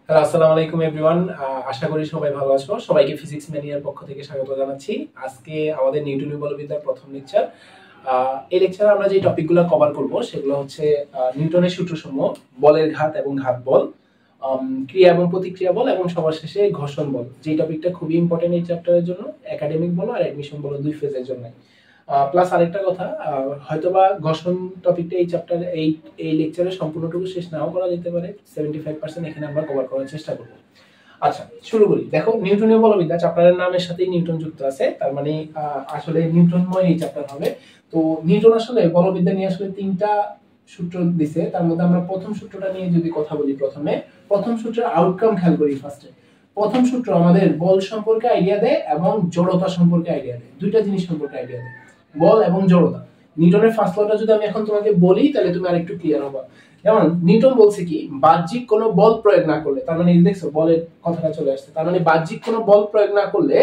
Hello, আসসালামু আলাইকুম everyone. আশা করি সবাই ভালো আছো। সবাইকে ফিজিক্স ম্যানিয়ার পক্ষ থেকে স্বাগত জানাচ্ছি। আজকে আমাদের নিউটনীয় বলবিদ্যার প্রথম লেকচার। এই লেকচারে আমরা যে টপিকগুলো কভার করব সেগুলো হচ্ছে নিউটনের সূত্রসমূহ, বলের ঘাত এবং ঘাত বল, ক্রিয়া এবং প্রতিক্রিয়া বল এবং সবার শেষে ঘর্ষণ বল। যে টপিকটা খুবই ইম্পর্টেন্ট এই চ্যাপ্টারের জন্য, একাডেমিক বলো আর অ্যাডমিশন বলো দুই ফেজের জন্য। প্লাস আরেকটা কথা, হয়তোবা ঘর্ষণ টপিকটা এই চ্যাপ্টার এই লেকচারে সম্পূর্ণটুকু শেষ নাও করা যেতে পারে। 75% এখানে আমরা কভার করার চেষ্টা করব। আচ্ছা, শুরু করি। দেখো, নিউটনীয় বলবিদ্যা চ্যাপ্টারের নামের সাথেই নিউটন যুক্ত আছে, তার মানে আসলে নিউটনময় এই চ্যাপ্টার হবে। তো নিউটন আসলে বলবিদ্যা নিয়ে আসলে 3টা সূত্র দিছে। তার মধ্যে আমরা প্রথম সূত্রটা নিয়ে যদি কথা বলি, প্রথম সূত্রের আউটকাম খেয়াল করি। ফার্স্টে প্রথম সূত্র আমাদের বল সম্পর্কে আইডিয়া দেয় এবং জড়তা সম্পর্কে আইডিয়া দেয়, দুইটা জিনিস সম্পর্কে আইডিয়া দেয়, বল এবং জড়তা। নিউটনের ফার্স্ট লটা যদি আমি এখন তোমাকে বলি তাহলে তুমি আরেকটু ক্লিয়ার হবে। যেমন নিউটন বলছে কি, বাহ্যিক কোনো বল প্রয়োগ না করলে, তার মানে দেখছো বলের কথাটা চলে আসছে, তার মানে বাহ্যিক কোনো বল প্রয়োগ না করলে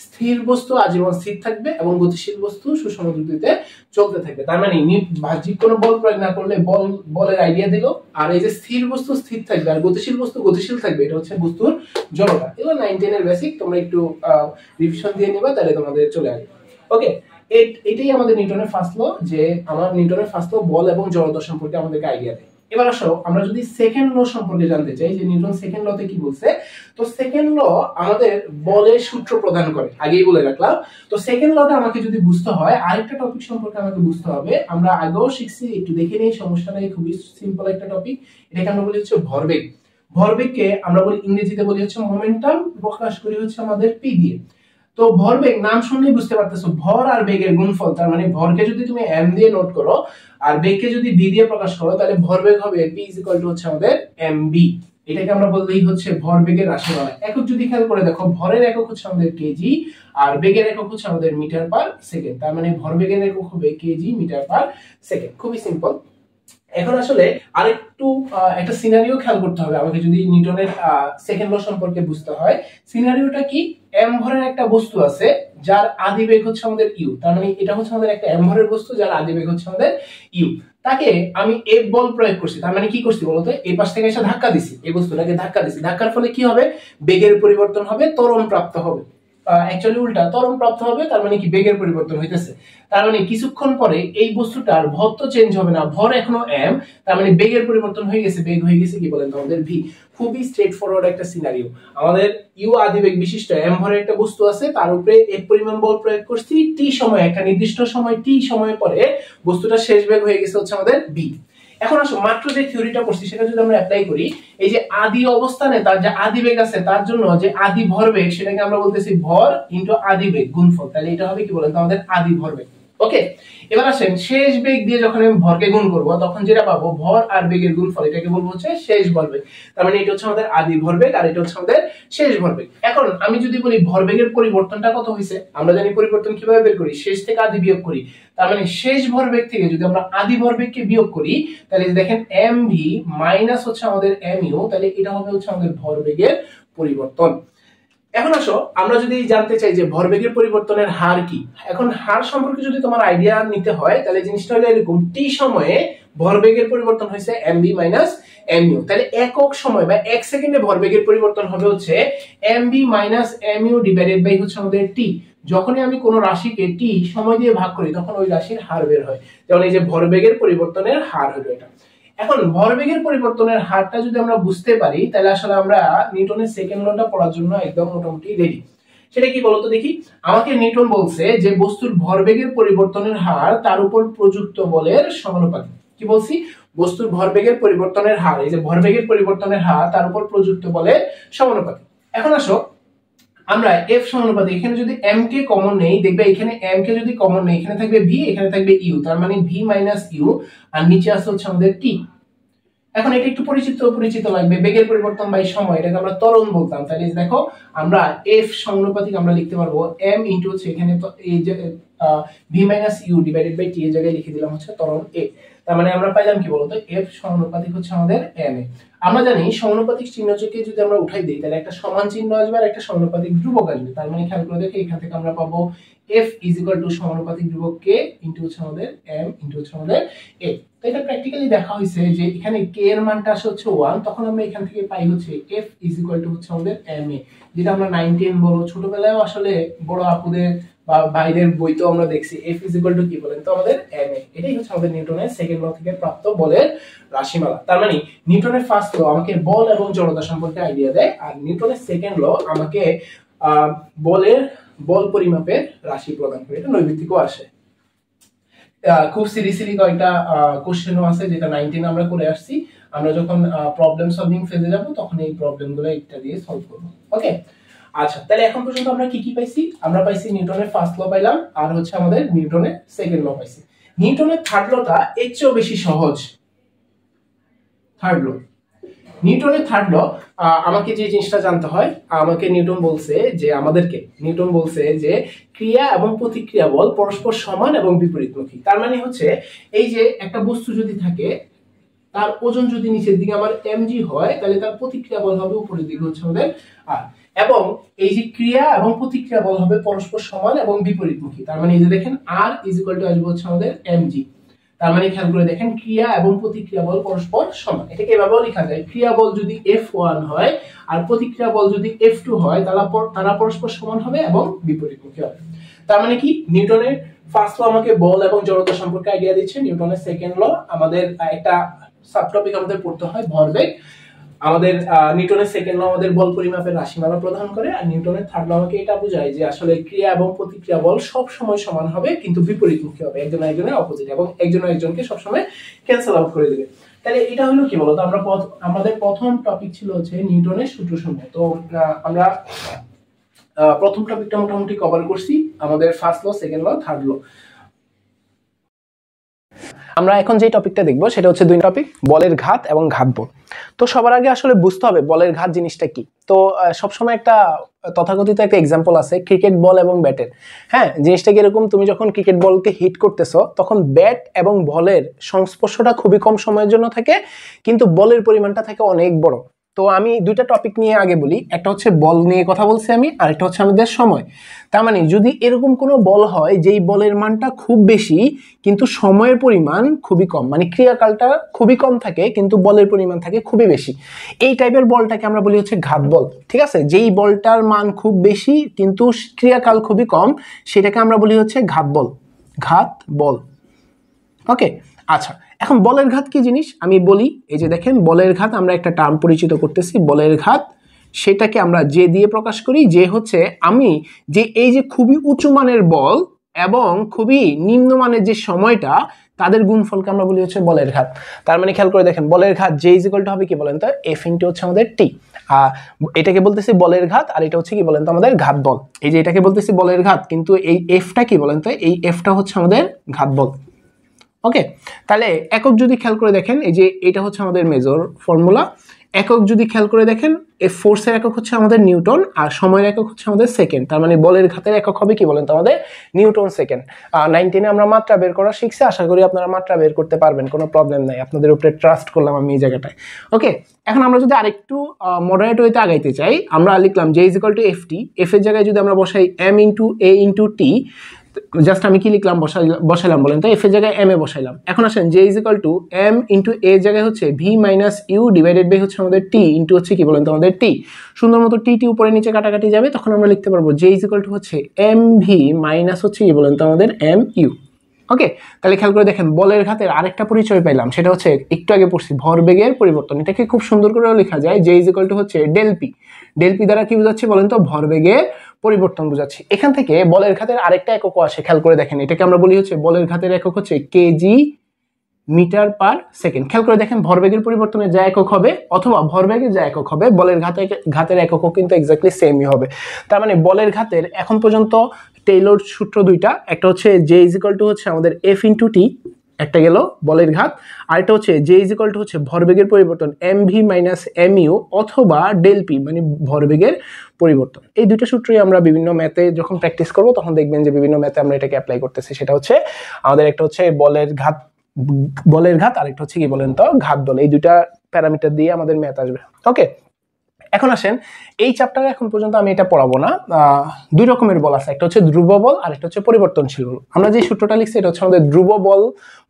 স্থির বস্তু আজীবন স্থির থাকবে এবং গতিশীল বস্তু সুষম গতিতে চলতে থাকবে। তার মানে বাহ্যিক কোনো বল প্রয়োগ না করলে বলের আইডিয়া দিল, আর এই যে স্থির বস্তু স্থির থাকবে আর গতিশীল বস্তু গতিশীল থাকবে, এটা হচ্ছে বস্তুর জড়তা। এগুলো 9-10 এর বেসিক, তোমরা একটু রিভিশন দিয়ে নিবা, তাহলে তোমাদের চলে আসবে। ওকে, এটাই আমাদের নিউটনের ফার্স্ট ল, যে আমার নিউটনের ফার্স্ট ল বল এবং জড়তা সম্পর্কে আমাদেরকে আইডিয়া দেয়। এবার আসো আমরা যদি সেকেন্ড ল সম্পর্কে জানতে চাই, যে নিউটন সেকেন্ড লতে কি বলছে। তো সেকেন্ড ল আমাদের বলের সূত্র প্রদান করে, আগেই বলে রাখলাম। তো সেকেন্ড লটা আমাকে যদি বুঝতে হয়, আরেকটা টপিক সম্পর্কে আমাকে বুঝতে হবে। আমরা আগেও শিখছি, একটু দেখে নেই, সমস্যা নেই, খুবই সিম্পল একটা টপিক। এটাকে আমরা বলি হচ্ছে ভরবেগ। ভরবেগকে আমরা বলি ইংরেজিতে বলি হচ্ছে মোমেন্টাম, প্রকাশ করি হচ্ছে আমাদের পি দিয়ে। তো ভরবেগ নাম শুনলেই বুঝতে পারতেছো, ভর আর বেগের গুণফল। তার মানে ভরকে যদি তুমি এম দিয়ে নোট করো আর বেগকে যদি বি দিয়ে প্রকাশ করো, তাহলে ভরবেগ হবে পি ইজ ইকুয়াল টু হচ্ছে আমাদের এম বি। এটাকে আমরা বললেই হচ্ছে ভরবেগের রাশিমালা। একক যদি খেয়াল করে দেখো, ভরের একক হচ্ছে আমাদের কেজি আর বেগের একক হচ্ছে আমাদের মিটার পার সেকেন্ড। তার মানে ভরবেগের একক হবে কেজি মিটার পার সেকেন্ড। খুবই সিম্পল। এখন আসলে আরেকটু একটা সিনারিও খেয়াল করতে হবে আমাকে, যদি নিউটনের সেকেন্ড ল সম্পর্কে বুঝতে হয়। সিনারিওটা কি, এম ভরের একটা বস্তু আছে যার আদি বেগ হচ্ছে আমাদের ইউ। তার মানে এটা হচ্ছে আমাদের একটা এম ভরের বস্তু যার আদি বেগ হচ্ছে আমাদের ইউ। তাকে আমি এফ বল প্রয়োগ করছি। তার মানে কি করছি বলতো, এই পাশ থেকে এসে ধাক্কা দিছি, এই বস্তুটাকে ধাক্কা দিছি। ধাক্কার ফলে কি হবে, বেগের পরিবর্তন হবে, ত্বরণ প্রাপ্ত হবে। অ্যাকচুয়ালি উল্টা, ত্বরণ প্রাপ্ত হবে, তার মানে কি বেগের পরিবর্তন হইতেছে। তার মানে কিছুক্ষণ পরে এই বস্তুটার ভর তো চেঞ্জ হবে না, ভর এখনো এম, তার মানে বেগের পরিবর্তন হয়ে গেছে, বেগ হয়ে গেছে কি বলেন তো আমাদের ভি। খুবই স্ট্রেট ফরওয়ার্ড একটা সিনারিও। আমাদের ইউ আদি বেগ বিশিষ্ট এম ভরের একটা বস্তু আছে, তার উপরে এফ পরিমাণ বল প্রয়োগ করছি, টি সময়, একটা নির্দিষ্ট সময় টি সময় পরে বস্তুটা শেষ বেগ হয়ে গেছে হচ্ছে আমাদের ভি। এখন আসো, মাত্র যে থিওরিটা পড়ছি সেটা যদি আমরা অ্যাপ্লাই করি, এই যে আদি অবস্থানে তার যে আদি বেগ আছে, তার জন্য যে আদি ভরবেগ, সেটাকে আমরা বলতেছি ভর ইনটু আদি বেগ গুণফল। তাহলে এটা হবে কি বলেন তো আমাদের আদি ভরবেগ। ওকে, এবার আসেন শেষ বেগ দিয়ে যখন আমি ভরকে গুণ করব, তখন যেটা পাবো ভর আর বেগের গুণফল, এটাকে বলবো হচ্ছে শেষ ভরবেগ। তার মানে এটা হচ্ছে আমাদের আদি ভরবেগ আর এটা হচ্ছে আমাদের শেষ ভরবেগ। এখন আমি যদি বলি ভরবেগের পরিবর্তনটা কত হয়েছে, আমরা জানি পরিবর্তন কিভাবে বের করি, শেষ থেকে আদি বিয়োগ করি। তার মানে শেষ ভরবেগ থেকে যদি আমরা আদি ভরবেগকে বিয়োগ করি, তাহলে দেখেন এম ভি মাইনাস হচ্ছে আমাদের এম ইউ, তাহলে এটা হবে হচ্ছে আমাদের ভরবেগের পরিবর্তন। এখন আসো, আমরা যদি জানতে চাই যে ভরবেগের পরিবর্তনের হার কি, এখন হার সম্পর্কে যদি তোমার আইডিয়া নিতে হয়, তাহলে জিনিসটা হলো এরকম, টি সময়ে ভরবেগের পরিবর্তন হয়েছে এমবি মাইনাস এমইউ। তাহলে একক সময় বা এক সেকেন্ডে ভরবেগের পরিবর্তন হবে হচ্ছে MV minus MU divided by হচ্ছে আমাদের টি। যখনই আমি কোন রাশিকে টি সময় দিয়ে ভাগ করি, তখন ওই রাশির হার বের হয়। যেমন এই যে ভরবেগের পরিবর্তনের হার হলো এটা। এখন ভরবেগের পরিবর্তনের হারটা যদি আমরা বুঝতে পারি, তাহলে আসলে আমরা নিউটনের সেকেন্ড লটা পড়ার জন্য একদম মোটামুটি রেডি। সেটা কি বলতো দেখি, আমাকে নিউটন বলছে যে বস্তুর ভরবেগের পরিবর্তনের হার তার উপর প্রযুক্ত বলের সমানুপাতিক। কি বলছি, বস্তুর ভরবেগের পরিবর্তনের হার, এই যে ভরবেগের পরিবর্তনের হার তার উপর প্রযুক্ত বলের সমানুপাতিক। এখন আসো, আমরা এফ সমানুপাতিক, এখানে যদি এম কে কমন নেই, দেখবে এখানে এম কে যদি কমন নেই, এখানে থাকবে ভি, এখানে থাকবে ইউ, তার মানে ভি মাইনাস ইউ, আর নিচে আসছে হচ্ছে আমাদের টি। এখন এটা একটু পরিচিত পরিচিত লাগবে, বেগের পরিবর্তন বাই সময়, এটাকে আমরা ত্বরণ বলতাম। তাহলে দেখো, আমরা এফ সমানুপাতিক আমরা লিখতে পারবো এম ইনটু হচ্ছে এখানে তো এই যে V minus U divided by T এর জায়গায় লিখে দিলাম হচ্ছে ত্বরণ এ। তার মানে আমরা পাইলাম কি বলতো, এফ সমানুপাতিক হচ্ছে আমাদের এম এ। আমরা জানি সমানুপাতিক চিহ্নকে যদি আমরা উঠাই দিই তাহলে একটা সমান চিহ্ন আসবে আর একটা সমানুপাতিক ধ্রুবক আসবে। তার মানে খেয়াল করে দেখো এখান থেকে আমরা পাবো f ইজ ইকুয়াল টু সমানুপাতিক ধ্রুবক k ইনটু হচ্ছে আমাদের m ইনটু হচ্ছে আমাদের a। তো এটা প্র্যাকটিক্যালি দেখা হয়েছে যে এখানে k এর মানটা আসে হচ্ছে 1, তখন আমরা এখান থেকে পাই হচ্ছে f ইজ ইকুয়াল টু হচ্ছে আমাদের m a, যেটা আমরা 9 10 বড় ছোটবেলায়ও আসলে বড় আপুদের বা ভাইদের বইতেও আমরা দেখছি f ইজ ইকুয়াল টু কি বলেন তো আমাদের m a। এটাই হচ্ছে আমাদের নিউটনের সেকেন্ড ল থেকে প্রাপ্ত বলের রাশিমালা। তার মানে নিউটনের ফার্স্ট ল আমাকে বল এবং জড়তা সম্পর্কে আইডিয়া দেয়, আর নিউটনের সেকেন্ড ল আমাকে বল পরিমাপের রাশি প্রদান করে। এটা নৈমিত্তিকও আসে। খুব সিরিয়াসলি কয়েকটা কোশ্চেনও আছে যেটা 19 আমরা করে আসছি। আমরা যখন প্রবলেম সলভিং ফেজে যাব তখন এই প্রবলেমগুলো একটা দিয়ে সলভ করব। ওকে, আচ্ছা তাহলে এখন পর্যন্ত আমরা কি কি পাইছি? আমরা পাইছি নিউটনের ফার্স্ট ল পাইলাম, আর হচ্ছে আমাদের নিউটনের সেকেন্ড ল পাইছি। নিউটনের থার্ড লটা এর চেয়েও বেশি সহজ। থার্ড ল, নিউটনের থার্ড ল আমাকে যে জিনিসটা জানতে হয়, আমাকে নিউটন বলছে যে ক্রিয়া এবং প্রতিক্রিয়া বল পরস্পর সমান এবং বিপরীতমুখী। তার মানে হচ্ছে এই যে একটা বস্তু যদি থাকে, তার ওজন যদি নিচের দিকে আমার mg হয় তাহলে তার প্রতিক্রিয়া বল হবে উপরের দিকে হচ্ছে আমাদের r, এবং এই যে ক্রিয়া এবং প্রতিক্রিয়া বল হবে পরস্পর সমান এবং বিপরীতমুখী। তার মানে এই যে দেখেন r ইজ ইকুয়াল টু আসবে হচ্ছে আমাদের mg। তার মানে খেয়াল করে দেখেন ক্রিয়া এবং প্রতিক্রিয়া বল পরস্পর সমান। এটাকে এভাবেও লেখা যায়, ক্রিয়া বল যদি F1 হয় আর প্রতিক্রিয়া বল যদি F2 হয় তারা পরস্পর সমান হবে এবং বিপরীতমুখী হবে। তার মানে কি, নিউটনের ফার্স্ট ল আমাকে বল এবং জড়তা সম্পর্কে আইডিয়া দিচ্ছে, নিউটনের সেকেন্ড ল আমাদের একটা সাবটপিক আমাদের পড়তে হয় ভরবেগ, আমাদের নিউটনের সেকেন্ড ল আমাদের বল পরিমাপের রাশিমালা প্রদান করে, আর নিউটনের থার্ড ল আমাকে এটা বোঝায় যে আসলে ক্রিয়া এবং প্রতিক্রিয়া বল সব সময় সমান হবে কিন্তু বিপরীতমুখী হবে, একজন আরেকজনের অপোজিট, এবং একজন আরেকজনকে সব সময় ক্যান্সেল আউট করে দেবে। তাহলে এটা হলো কি বলতো, আমাদের প্রথম টপিক ছিল হচ্ছে নিউটনের সূত্রসমূহ। তো আমরা প্রথম টপিকটা মোটামুটি কভার করছি, আমাদের first law, second law, third law. আমরা এখন যে টপিকটা দেখবো সেটা হচ্ছে দুই টপিক, বলের ঘাত এবং ঘাত বল। তো সবার আগে আসলে বুঝতে হবে বলের ঘাত জিনিসটা কি। তো সবসময় একটা তথাকথিত একটা এক্সাম্পল আছে ক্রিকেট বল এবং ব্যাটের। হ্যাঁ, জিনিসটা কিরকম, তুমি যখন ক্রিকেট বলকে হিট করতেছো তখন ব্যাট এবং বলের সংস্পর্শটা খুবই কম সময়ের জন্য থাকে, কিন্তু বলের পরিমাণটা থাকে অনেক বড়। তো আমি দুইটা টপিক নিয়ে আগে বলি, একটা হচ্ছে বল নিয়ে কথা বলছি আমি, আর একটা হচ্ছে আমাদের সময়। তার মানে যদি এরকম কোনো বল হয় যেই বলের মানটা খুব বেশি কিন্তু সময়ের পরিমাণ খুবই কম, মানে ক্রিয়াকালটা খুবই কম থাকে কিন্তু বলের পরিমাণ থাকে খুবই বেশি, এই টাইপের বলটাকে আমরা বলি হচ্ছে ঘাত বল। ঠিক আছে, যেই বলটার মান খুব বেশি কিন্তু ক্রিয়াকাল খুবই কম সেটাকে আমরা বলি হচ্ছে ঘাত বল। ঘাত বল। ওকে, আচ্ছা এখন বলের ঘাত কি জিনিস আমি বলি। এই যে দেখেন বলের ঘাত, আমরা একটা টার্ম পরিচিত করতেছি বলের ঘাত, সেটাকে আমরা যে দিয়ে প্রকাশ করি। যে হচ্ছে আমি যে এই যে খুবই উঁচু মানের বল এবং খুবই নিম্নমানের যে সময়টা, তাদের গুণফলকে আমরা বলি হচ্ছে বলের ঘাত। তার মানে খেয়াল করে দেখেন বলের ঘাত যে ইজ ইকুয়াল টু হবে কি বলেন তো, এফ ইনটু হচ্ছে আমাদের টি। এটাকে বলতেছি বলের ঘাত, আর এটা হচ্ছে কি বলেন তো আমাদের ঘাত বল। এই যে এটাকে বলতেছি বলের ঘাত, কিন্তু এই এফটা কি বলেন তো, এই এফটা হচ্ছে আমাদের ঘাত বল। ওকে, তাহলে একক যদি খেয়াল করে দেখেন, এই যে এটা হচ্ছে আমাদের মেজর ফর্মুলা। একক যদি খেয়াল করে দেখেন, এই ফোর্সের একক হচ্ছে আমাদের নিউটন, আর সময়ের একক হচ্ছে আমাদের সেকেন্ড। তার মানে বলের ঘাতের একক হবে কি বলেন তো আমাদের নিউটন সেকেন্ড। 19 আমরা মাত্রা বের করা শিখছি, আশা করি আপনারা মাত্রা বের করতে পারবেন, কোনো প্রবলেম নাই, আপনাদের উপরে ট্রাস্ট করলাম আমি এই জায়গাটায়। ওকে, এখন আমরা যদি আরেকটু মডারেট ওয়েতে আগাইতে চাই, আমরা লিখলাম যে is equal two F T. F এর জায়গায় যদি আমরা বসাই এম ইন্টু এ ইন্টু টি, জাস্ট আমি কি লিখলাম বসাইলাম বলেন তো, এফ এর জায়গায় এম এ বসাইলাম। এখন আসেন যে is equal to M into A জায়গায় হচ্ছে V minus U divided by হচ্ছে আমাদের টি ইন্টু হচ্ছে কি বলেন তো আমাদের টি। সুন্দর মতো টি টি উপরে নিচে কাটাকাটি যাবে, তখন আমরা লিখতে পারবো যে ইজ ইকুয়াল টু হচ্ছে এম ভি মাইনাস হচ্ছে কি বলেন তো আমাদের এম ইউ। ওকে, তাহলে খেয়াল করে দেখেন বলের ঘাতের আরেকটা পরিচয় পাইলাম, সেটা হচ্ছে একটু আগে পড়ছি ভরবেগের পরিবর্তন। এটাকে খুব সুন্দর করে লেখা যায় যে ইজ ইকুয়াল টু হচ্ছে ডেল পি। ডেল পি দ্বারা কি বোঝাচ্ছি বলেন তো, ভরবেগের পরিবর্তন বোঝাচ্ছি। এখান থেকে বলের ঘাতের আরেকটা একক আসে, খেয়াল করে দেখেন, এটাকে আমরা বলি হচ্ছে বলের ঘাতের একক হচ্ছে কেজি মিটার পার সেকেন্ড। খেয়াল করে দেখেন ভরবেগের পরিবর্তনের যা একক হবে অথবা ভরবেগের যা একক হবে, বলের ঘাতের এককও কিন্তু এক্স্যাক্টলি সেমই হবে। তার মানে বলের ঘাতের এখন পর্যন্ত টেইলর সূত্র দুইটা, একটা হচ্ছে জে ইজ ইকুয়াল টু হচ্ছে আমাদের এফ ইন্টু টি, একটা গেল বলের ঘাত, আরেকটা হচ্ছে জে ইজ ইকুয়াল টু হচ্ছে ভরবেগের পরিবর্তন M V minus M U অথবা ডেল পি মানে ভরবেগের পরিবর্তন। এই দুটো সূত্রই আমরা বিভিন্ন ম্যাথে যখন প্র্যাকটিস করবো তখন দেখবেন যে বিভিন্ন ম্যাথে আমরা এটাকে অ্যাপ্লাই করতেছি। সেটা হচ্ছে আমাদের একটা হচ্ছে বলের ঘাত বলের ঘাত, আরেকটা হচ্ছে কি বলেন তো ঘাত বল। এই দুইটা প্যারামিটার দিয়ে আমাদের ম্যাথ আসবে। ওকে, এখন আসেন এই চ্যাপ্টারে এখন পর্যন্ত আমি এটা পড়াবো না। দুই রকমের বল আছে, একটা হচ্ছে ধ্রুব বল আর একটা হচ্ছে পরিবর্তনশীল বল। আমরা যে সূত্রটা লিখছি এটা হচ্ছে আমাদের ধ্রুব বল,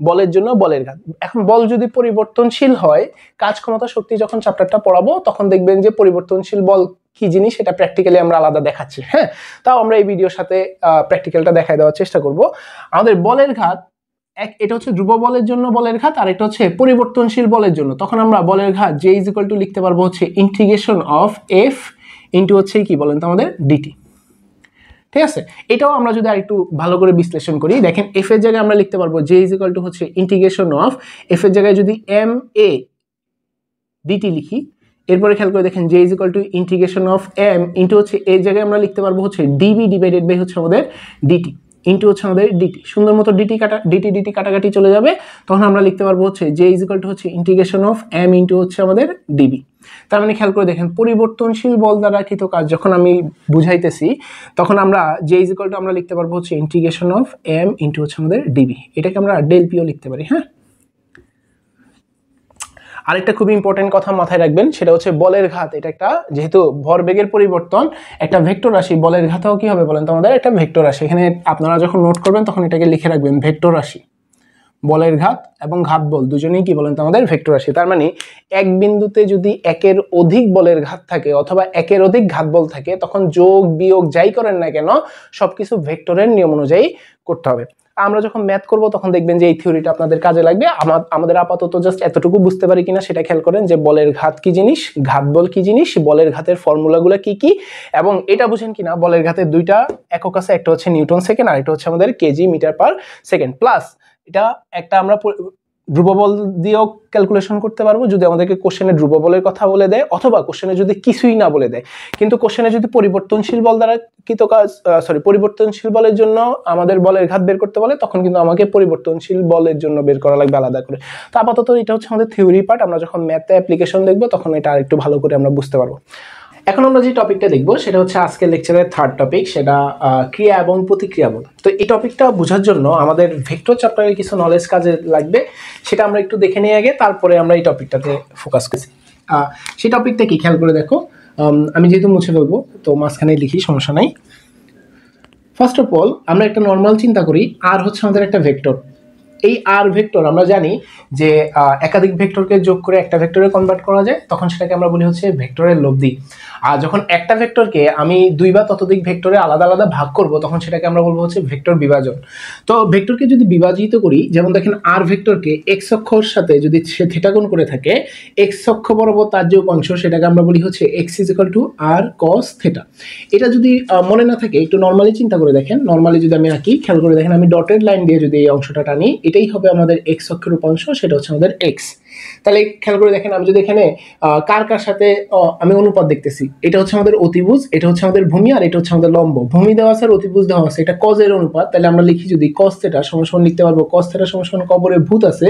বলের জন্য বলের ঘাত। এখন বল যদি পরিবর্তনশীল হয়, কাজ ক্ষমতা শক্তি যখন চ্যাপ্টারটা পড়াবো তখন দেখবেন যে পরিবর্তনশীল বল কি জিনিস সেটা প্র্যাকটিক্যালি আমরা আলাদা দেখাচ্ছি। হ্যাঁ, তাও আমরা এই ভিডিওর সাথে প্র্যাকটিক্যালটা দেখাই দেওয়ার চেষ্টা করব। আমাদের বলের ঘাত এটা হচ্ছে ধ্রুব বলের জন্য বলের ঘাত, আর এটা হচ্ছে পরিবর্তনশীল বলের জন্য। তখন আমরা বলের ঘাত যে ইজ ইকুয়াল টু লিখতে পারবো হচ্ছে ইন্টিগ্রেশন অফ এফ ইন্টু হচ্ছে কি বলেন তো আমাদের ডিটি। ঠিক আছে, এটাও আমরা যদি আরেকটু ভালো করে বিশ্লেষণ করি, দেখেন এফ এর জায়গায় আমরা লিখতে পারবো যে ইজ ইকুয়াল টু হচ্ছে ইন্টিগ্রেশন অফ এফ এর জায়গায় যদি এম এ ডিটি লিখি, এরপরে খেয়াল করে দেখেন যে is equal to integration of M into হচ্ছে এর জায়গায় আমরা লিখতে পারবো হচ্ছে ডিবি ডিভাইডেড বাই হচ্ছে আমাদের ডিটি ইন্টু হচ্ছে আমাদের ডিটি। সুন্দর মতো ডিটি কাটাকাটি চলে যাবে, তখন আমরা লিখতে পারবো হচ্ছে যে ইজ ইকুয়াল টু হচ্ছে ইন্টিগ্রেশন অফ এম ইন্টু হচ্ছে আমাদের ডিবি। তার মানে খেয়াল করে দেখেন পরিবর্তনশীল বল দ্বারা কৃত কাজ যখন আমি বুঝাইতেছি, তখন আমরা যে ইজ ইকুয়াল টু আমরা লিখতে পারবো হচ্ছে ইন্টিগ্রেশন অফ এম ইন্টু হচ্ছে আমাদের ডিবি। এটাকে আমরা ডেল পিও লিখতে পারি। হ্যাঁ, আরেকটা খুব ইম্পর্টেন্ট কথা মাথায় রাখবেন, সেটা হচ্ছে বলের ঘাত। এটা একটা যেহেতু ভরবেগের পরিবর্তন, একটা ভেক্টর রাশি, বলের ঘাতও কি হবে বলেন তো আমাদের একটা ভেক্টর রাশি। এখানে আপনারা যখন নোট করবেন তখন এটাকে লিখে রাখবেন ভেক্টর রাশি। বলের ঘাত এবং ঘাত বল দুজনেই কি বলেন তো আমাদের ভেক্টর রাশি। তার মানে এক বিন্দুতে যদি একের অধিক বলের ঘাত থাকে অথবা একের অধিক ঘাত বল থাকে, তখন যোগ বিয়োগ যাই করেন না কেন সবকিছু ভেক্টরের নিয়ম অনুযায়ী করতে হবে। আমরা যখন ম্যাথ করব তখন দেখবেন যে এই থিওরিটা আপনাদের কাজে লাগবে। আমাদের আপাতত জাস্ট এতটুকু বুঝতে পারি কিনা সেটা খেয়াল করেন, যে বলের ঘাত কি জিনিস, ঘাত বল কি জিনিস, বলের ঘাতের ফর্মুলাগুলো কি কি, এবং এটা বুঝেন কিনা বলের ঘাতের দুইটা একক আছে, একটা হচ্ছে নিউটন সেকেন্ড আর একটা হচ্ছে আমাদের KG metre per second. Plus এটা একটা আমরা ধ্রুববল দিয়েও ক্যালকুলেশন করতে পারবো যদি আমাদেরকে কোশ্চেনে ধ্রুববলের কথা বলে দেয়, অথবা কোশ্চেনে যদি কিছুই না বলে দেয়। কিন্তু কোশ্চেনে যদি পরিবর্তনশীল বল দ্বারা পরিবর্তনশীল বলের জন্য আমাদের বলের ঘাত বের করতে বলে, তখন কিন্তু আমাকে পরিবর্তনশীল বলের জন্য বের করা লাগবে আলাদা করে। তো আপাতত এটা হচ্ছে আমাদের থিওরি পার্ট, আমরা যখন ম্যাথে অ্যাপ্লিকেশন দেখবো তখন এটা আরেকটু ভালো করে আমরা বুঝতে পারবো। এখন আমরা যে টপিকটা দেখবো সেটা হচ্ছে আজকের লেকচারের থার্ড টপিক, সেটা ক্রিয়া এবং প্রতিক্রিয়া বল। তো এই টপিকটা বোঝার জন্য আমাদের ভেক্টর চ্যাপ্টারের কিছু নলেজ কাজে লাগবে, সেটা আমরা একটু দেখে নিয়ে আগে তারপরে আমরা এই টপিকটাতে ফোকাস করছি। সেই টপিকটা কি খেয়াল করে দেখো, আমি যেহেতু মুছে ফেলবো তো মাঝখানে লিখি, সমস্যা নাই। ফার্স্ট অফ অল আমরা একটা নর্মাল চিন্তা করি, আর হচ্ছে আমাদের একটা ভেক্টর। এই আর ভেক্টর আমরা জানি যে একাধিক ভেক্টরকে যোগ করে একটা ভেক্টরে কনভার্ট করা যায়, তখন সেটাকে আমরা বলি হচ্ছে ভেক্টরের লব্ধি। আর যখন একটা ভেক্টরকে আমি দুই বা ততোধিক ভেক্টরে আলাদা আলাদা ভাগ করব, তখন সেটাকে আমরা বলবো হচ্ছে ভেক্টর বিভাজন। তো ভেক্টরকে যদি বিভাজিত করি, যেমন দেখেন আর ভেক্টরকে এক্স অক্ষর সাথে যদি সে থিটা কোণ করে থাকে, এক্স অক্ষ বরাবর তার যে উপাংশ সেটাকে আমরা বলি হচ্ছে X is equal to R cos theta. এটা যদি মনে না থাকে একটু নর্মালি চিন্তা করে দেখেন, নর্মালি যদি আমি আঁকি, খেয়াল করে দেখেন আমি ডটেড লাইন দিয়ে যদি এই অংশটা টানি, এটাই হবে আমাদের এক্স অক্ষের উপাংশ, সেটা হচ্ছে আমাদের এক্স। তাহলে খেয়াল করে দেখেন আমি যদি এখানে কার কার সাথে আমি অনুপাত দেখতেছি, এটা হচ্ছে আমাদের অতিভুজ, এটা হচ্ছে আমাদের ভূমি, আর এটা হচ্ছে আমাদের লম্ব। ভূমি দেওয়া আছে আর অতিভুজ দেওয়া আছে, এটা কজের অনুপাত। তাহলে আমরা লিখি যদি কস থিটা সমান লিখতে পারবো কস থিটা সমান কবরে ভূত আছে,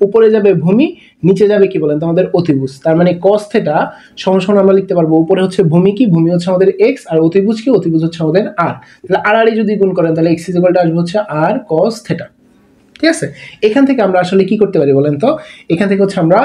উপরে যাবে ভূমি, নিচে যাবে কি বলেন তো আমাদের অতিভুজ। তার মানে কস থিটা সমান আমরা লিখতে পারবো উপরে হচ্ছে ভূমি কি, ভূমি হচ্ছে আমাদের এক্স, আর অতিভুজ কি, অতিভুজ হচ্ছে আমাদের আর। তাহলে আর যদি গুণ করেন তাহলে এক্স ইজ ইকুয়াল টু আসবে হচ্ছে আর কস থিটা। ঠিক আছে, এখান থেকে আমরা আসলে কি করতে পারি বলেন তো, এখান থেকে হচ্ছে আমরা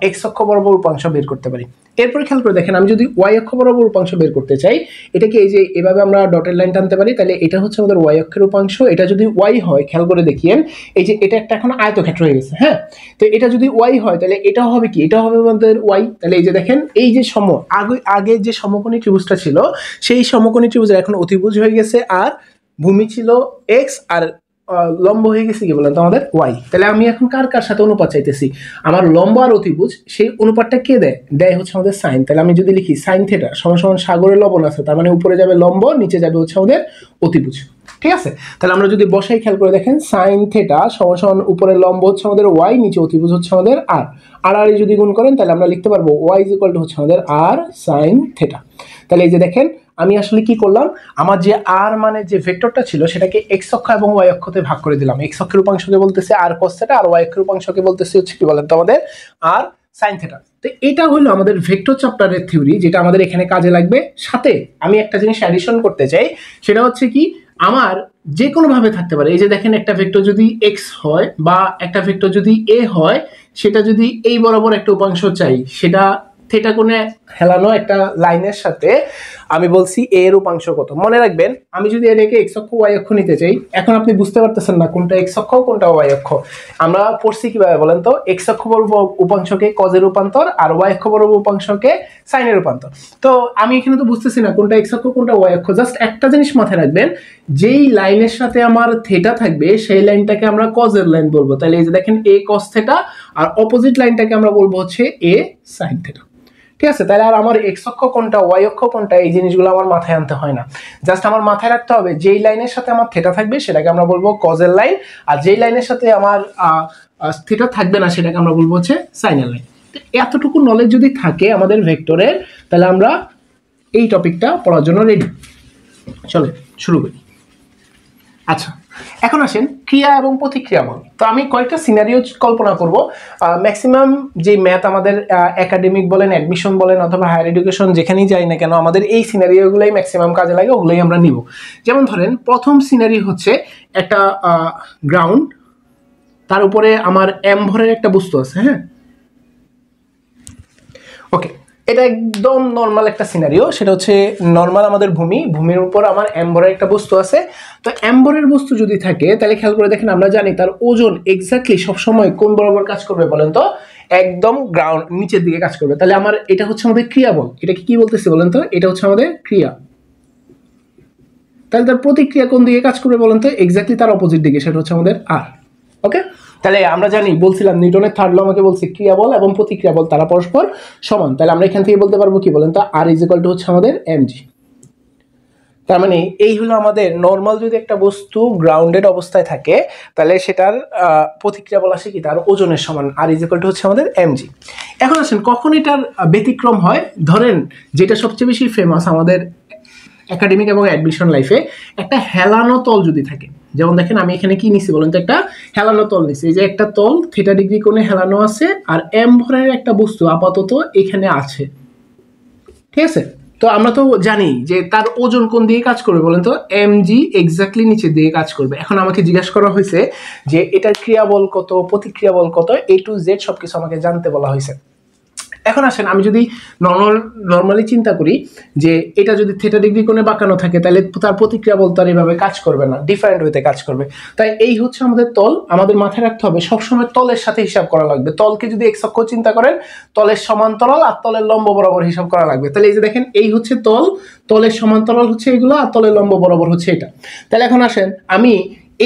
এক্স অক্ষ বরাবর উপাংশ বের করতে পারি। এরপরে খেয়াল করে দেখেন আমি যদি ওয়াই অক্ষ বরাবর উপাংশ বের করতে চাই, এটাকে এই যে এভাবে আমরা ডটের লাইন টানতে পারি, তাহলে এটা হচ্ছে আমাদের ওয়াই অক্ষের উপাংশ। এটা যদি ওয়াই হয়, খেয়াল করে দেখিয়েন এই যে এটা একটা এখন আয়তক্ষেত্র হয়ে গেছে। হ্যাঁ, তো এটা যদি ওয়াই হয় তাহলে এটা হবে কি, এটা হবে আমাদের ওয়াই। তাহলে এই যে দেখেন এই যে আগে যে সমকোণী ত্রিভুজটা ছিল, সেই সমকোণী ত্রিভুজের এখন অতিভুজ হয়ে গেছে আর, ভূমি ছিল এক্স আর লম্ব হয়ে গেছে কি বলেন তো আমাদের ওয়াই। তাহলে আমি এখন কার কার সাথে অনুপাত চাইতেছি, আমার লম্ব আর অতিভুজ, সেই অনুপাতটা কে দেয় হচ্ছে আমাদের সাইন। তাহলে আমি যদি লিখি সাইন থিটা সমান সাগরের লবণ আছে, তার মানে উপরে যাবে লম্ব, নিচে যাবে হচ্ছে আমাদের অতিভুজ। ঠিক আছে, তাহলে আমরা যদি বসাই খেয়াল করে দেখেন সাইন থিটা সমান উপরে লম্ব হচ্ছে আমাদের ওয়াই, নিচে অতিভুজ হচ্ছে আমাদের আর, আর যদি গুণ করেন তাহলে আমরা লিখতে পারবো ওয়াই ইজ ইকুয়াল টু হচ্ছে আমাদের আর সাইন থিটা। তাহলে এই যে দেখেন আমি আসলে কি করলাম, আমার যে আর মানে যে ভেক্টরটা ছিল সেটাকে এক্স অক্ষ এবং ওয়াই অক্ষতে ভাগ করে দিলাম। এক্স অক্ষের উপাংশকে বলতেছে আর কস থিটা, আর ওয়াই অক্ষের উপাংশকে বলতেছে হচ্ছে কি বলেন তো আমাদের আর সাইন থিটা। তো এটা হলো আমাদের ভেক্টর চ্যাপ্টারের থিওরি, যেটা আমাদের এখানে কাজে লাগবে। সাথে আমি একটা জিনিস অ্যাডিশন করতে চাই, সেটা হচ্ছে কি আমার যে কোনো ভাবে থাকতে পারে। এই যে দেখেন একটা ভেক্টর যদি x হয় বা একটা ভেক্টর যদি a হয়, সেটা যদি এই বরাবর একটা উপাংশ চাই, সেটা থিটা কোণে হেলানো একটা লাইনের সাথে আমি বলছি a এর উপাংশ কত। মনে রাখবেন, আমি যদি এটাকে x অক্ষ y অক্ষ নিতে চাই, এখন আপনি বুঝতে পারতেছেন না কোনটা x অক্ষ কোনটা y অক্ষ। আমরা পড়ছি কিভাবে বলেন তো, x অক্ষ বরাবর উপাংশকে cos এর রূপান্তর আর y অক্ষ বরাবর উপাংশকে sin এর রূপান্তর। তো আমি এখানে তো বুঝতেছি না কোনটা x অক্ষ কোনটা y অক্ষ। জাস্ট একটা জিনিস মাথায় রাখবেন, যেই লাইনের সাথে আমার থিটা থাকবে সেই লাইনটাকে আমরা cos এর লাইন বলবো। তাহলে এই যে দেখেন a cos থিটা, আর অপোজিট লাইনটাকে আমরা বলবো হচ্ছে a sin থিটা। ঠিক আছে, তাহলে আর আমার x অক্ষ কোনটা y অক্ষ কোনটা এই জিনিসগুলো আমার মাথায় আনতে হয় না। জাস্ট আমার মাথায় রাখতে হবে যেই লাইনের সাথে আমার থিটা থাকবে সেটাকে আমরা বলবো cos এর লাইন, আর যেই লাইনের সাথে আমার থিটা থাকবে না সেটাকে আমরা বলবো হচ্ছে sin এর লাইন। এতটুকু নলেজ যদি থাকে আমাদের ভেক্টরের, তাহলে আমরা এই টপিকটা পড়ার জন্য রেডি। চলে শুরু করি। আচ্ছা, এখন আসেন ক্রিয়া এবং প্রতিক্রিয়া বল। তো আমি কয়েকটা সিনারিও কল্পনা করব। ম্যাক্সিমাম যে ম্যাথ আমাদের একাডেমিক বলেন, অ্যাডমিশন বলেন অথবা হায়ার এডুকেশন যেখানেই যাই না কেন, আমাদের এই সিনারিওগুলোই ম্যাক্সিমাম কাজে লাগে, ওগুলোই আমরা নিব। যেমন ধরেন প্রথম সিনারি হচ্ছে একটা গ্রাউন্ড, তার উপরে আমার m ভরের একটা বস্তু আছে। হ্যাঁ, ওকে, এটা একদম নর্মাল একটা সিনারিও। সেটা হচ্ছে নর্মাল আমাদের ভূমির উপর আমার m ভরের একটা বস্তু আছে। তো m ভরের বস্তু যদি থাকে তাহলে খেয়াল করে দেখেন, আমরা জানি তার ওজন এক্স্যাক্টলি সবসময় কোন বরাবর কাজ করবে বলেন তো, একদম গ্রাউন্ড নিচের দিকে কাজ করবে। তাহলে আমার এটা হচ্ছে আমাদের ক্রিয়া বল। এটাকে কি বলতেছি বলেন তো, এটা হচ্ছে আমাদের ক্রিয়া। তাহলে তার প্রতিক্রিয়া কোন দিকে কাজ করবে বলেন তো, এক্স্যাক্টলি তার অপোজিট দিকে, সেটা হচ্ছে আমাদের আর। ওকে, তাহলে আমরা জানি, বলছিলাম নিউটনের থার্ড ল আমাকে বলছে ক্রিয়া বল এবং প্রতিক্রিয়া বল তারা পরস্পর সমান। তাহলে আমরা এখান থেকে বলতে পারবো কি বলেন তো, আর ইজ ইকুয়াল টু হচ্ছে আমাদের mg। তার মানে এই হলো আমাদের নর্মাল যদি একটা বস্তু গ্রাউন্ডেড অবস্থায় থাকে তাহলে সেটার প্রতিক্রিয়া বল আসে কি, তার ওজনের সমান, আর ইজ ইকুয়াল টু হচ্ছে আমাদের mg। এখন আসেন কখন এটার ব্যতিক্রম হয়। ধরেন যেটা সবচেয়ে বেশি ফেমাস আমাদের একাডেমিক এবং অ্যাডমিশন লাইফে, একটা হেলানো তল যদি থাকে। যেমন দেখেন আমি এখানে কি নিছি বলেন তো, একটা হেলানো তল নিছি। এই যে একটা তল থিটা ডিগ্রি কোণে হেলানো আছে, আর m ভরের একটা বস্তু আপাতত এখানে আছে। ঠিক আছে, তো আমরা তো জানি যে তার ওজন কোন দিকে কাজ করবে বলেন তো, mg এক্স্যাক্টলি নিচের দিকে কাজ করবে। এখন আমাকে জিজ্ঞাসা করা হয়েছে যে এটার ক্রিয়া বল কত, প্রতিক্রিয়া বল কত, A to Z সবকিছু আমাকে জানতে বলা হয়েছে। এখন আসেন আমি যদি নর্মালি চিন্তা করি যে এটা যদি থিটা ডিগ্রি কোণে বাঁকানো থাকে তাহলে তার প্রতিক্রিয়া বল তার এইভাবে কাজ করবে না, ডিফারেন্ট ওয়েতে কাজ করবে। তাই এই হচ্ছে আমাদের তল। আমাদের মাথায় রাখতে হবে সবসময় তলের সাথে হিসাব করা লাগবে। তলকে যদি x অক্ষ চিন্তা করেন, তলের সমান্তরাল আর তলের লম্ব বরাবর হিসাব করা লাগবে। তাহলে এই যে দেখেন এই হচ্ছে তল, তলের সমান্তরাল হচ্ছে এগুলো, আর তলের লম্ব বরাবর হচ্ছে এটা। তাহলে এখন আসেন আমি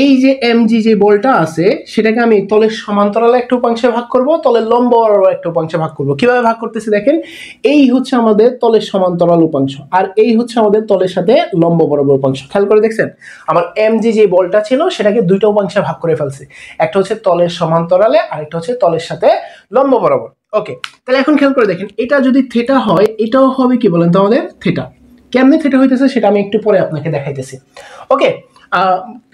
এই যে mg যে বলটা আছে সেটাকে আমি তলের সমান্তরালে একটা উপাংশে ভাগ করব, তলের লম্ব বরাবর একটা উপাংশে ভাগ করব। কিভাবে ভাগ করতেছি দেখেন, এই হচ্ছে আমাদের তলের সমান্তরাল উপাংশ, আর এই হচ্ছে আমাদের তলের সাথে লম্ব বরাবর উপাংশ। খেয়াল করে দেখছেন আমার mg যে বলটা ছিল সেটাকে দুইটা উপাংশে ভাগ করে ফেলছি, একটা হচ্ছে তলের সমান্তরালে আর একটা হচ্ছে তলের সাথে লম্ব বরাবর। ওকে, তাহলে এখন খেয়াল করে দেখেন, এটা যদি থিটা হয় এটাও হবে কি বলেন তো আমাদের থিটা। কেমনে থিটা হইতেছে সেটা আমি একটু পরে আপনাকে দেখাইতেছি। ওকে,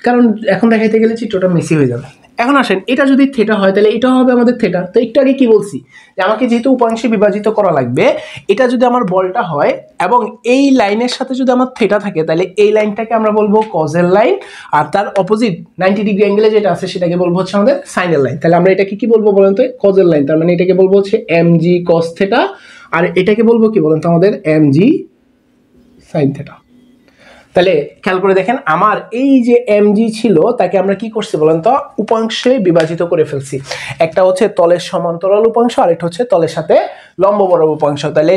কারণ এখন দেখাইতে গেলে চিত্রটা মেসি হয়ে যাবে। এখন আসেন এটা যদি থিটা হয় তাহলে এটা হবে আমাদের থিটা। তো একটু আগে কি বলছি যে আমাকে যেহেতু উপাংশে বিভাজিত করা লাগবে, এটা যদি আমার বলটা হয় এবং এই লাইনের সাথে যদি আমার থিটা থাকে তাহলে এই লাইনটাকে আমরা বলবো cos এর লাইন, আর তার অপোজিট 90 ডিগ্রি অ্যাঙ্গেলে যেটা আছে সেটাকে বলবো হচ্ছে আমাদের sin এর লাইন। তাহলে আমরা এটাকে কি বলবো বলেন তো, cos এর লাইন। তার মানে এটাকে বলবো হচ্ছে mg cos থিটা, আর এটাকে বলবো কি বলেন তো আমাদের mg sin থিটা। তাহলে খেয়াল করে দেখেন আমার এই যে mg ছিল তাকে আমরা কি করছি বলেন তো, উপাংশে বিভাজিত করে ফেলছি। একটা হচ্ছে তলের সমান্তরাল উপাংশ, আর একটা হচ্ছে তলের সাথে লম্ব বরাবর উপাংশ। তাহলে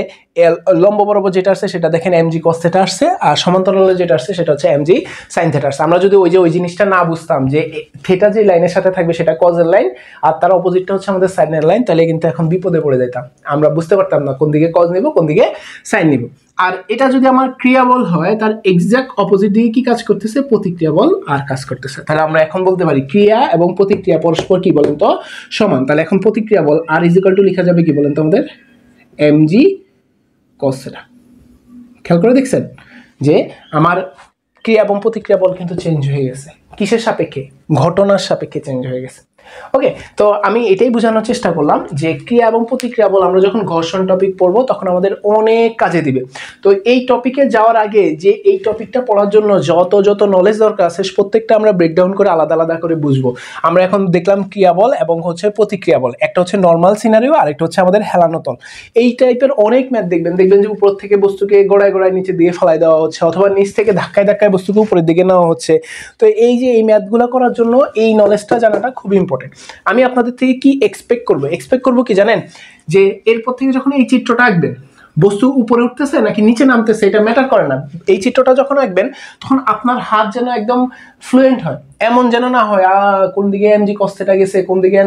লম্ব বরাবর যেটা আসছে সেটা দেখেন mg cos থিটা আসছে, আর সমান্তরালে যেটা আসছে সেটা হচ্ছে mg sin থিটা আসছে। আমরা যদি ওই জিনিসটা না বুঝতাম যে থিটা যে লাইনের সাথে থাকবে সেটা cos এর লাইন আর তার অপোজিটটা হচ্ছে আমাদের sin এর লাইন, তাহলে কিন্তু এখন বিপদে পড়ে যেতাম। আমরা বুঝতে পারতাম না কোন দিকে cos নিব কোন দিকে sin নিব। আর এটা যদি আমার ক্রিয়া বল হয় তার এক্সাক্ট অপোজিট দিকে কি কাজ করতেছে, প্রতিক্রিয়া বল আর কাজ করতেছে। তাহলে আমরা এখন বলতে পারি ক্রিয়া এবং প্রতিক্রিয়া পরস্পর কি বলেন তো সমান। তাহলে এখন প্রতিক্রিয়া বল আর ইজ ইকুয়াল টু লেখা যাবে কি বলেন তো আমাদের mg cos থিটা। খেয়াল করে দেখছেন যে আমার ক্রিয়া এবং প্রতিক্রিয়া বল কিন্তু চেঞ্জ হয়ে গেছে। কিসের সাপেক্ষে, ঘটনার সাপেক্ষে চেঞ্জ হয়ে গেছে। ওকে, তো আমি এটাই বোঝানোর চেষ্টা করলাম যে ক্রিয়া এবং প্রতিক্রিয়া বল আমরা যখন ঘর্ষণ টপিক পড়বো তখন আমাদের অনেক কাজে দিবে। তো এই টপিকে যাওয়ার আগে যে এই টপিকটা পড়ার জন্য যত নলেজ দরকার আছে প্রত্যেকটা আমরা ব্রেকডাউন করে আলাদা আলাদা করে বুঝবো। আমরা এখন দেখলাম ক্রিয়া বল এবং হচ্ছে প্রতিক্রিয়া বল, একটা হচ্ছে নর্মাল সিনারিও আর একটা হচ্ছে আমাদের হেলানো তল। এই টাইপের অনেক ম্যাথ দেখবেন যে উপর থেকে বস্তুকে গোড়ায় গোড়ায় নিচে দিয়ে ফেলাই দেওয়া হচ্ছে, অথবা নিচ থেকে ধাক্কায় ধাক্কায় বস্তুকে উপরের দিকে নেওয়া হচ্ছে। তো এই যে এই ম্যাথগুলো করার জন্য এই নলেজটা জানাটা খুব ইম্পর্টেন্ট। আমি আপনাদের থেকে কি এক্সপেক্ট করবো কি জানেন, যে এরপর থেকে যখন এই চিত্রটা আঁকবেন বস্তু উপরে উঠতেছে নাকি নিচে নামতেছে এটা ম্যাটার করে না। এই চিত্রটা যখন আঁকবেন তখন আপনার হাত যেন একদম ফ্লুয়েন্ট হয়, এমন যেন না হয় কোন দিকে এমজি কস থিটা গেছে, কোন দিকে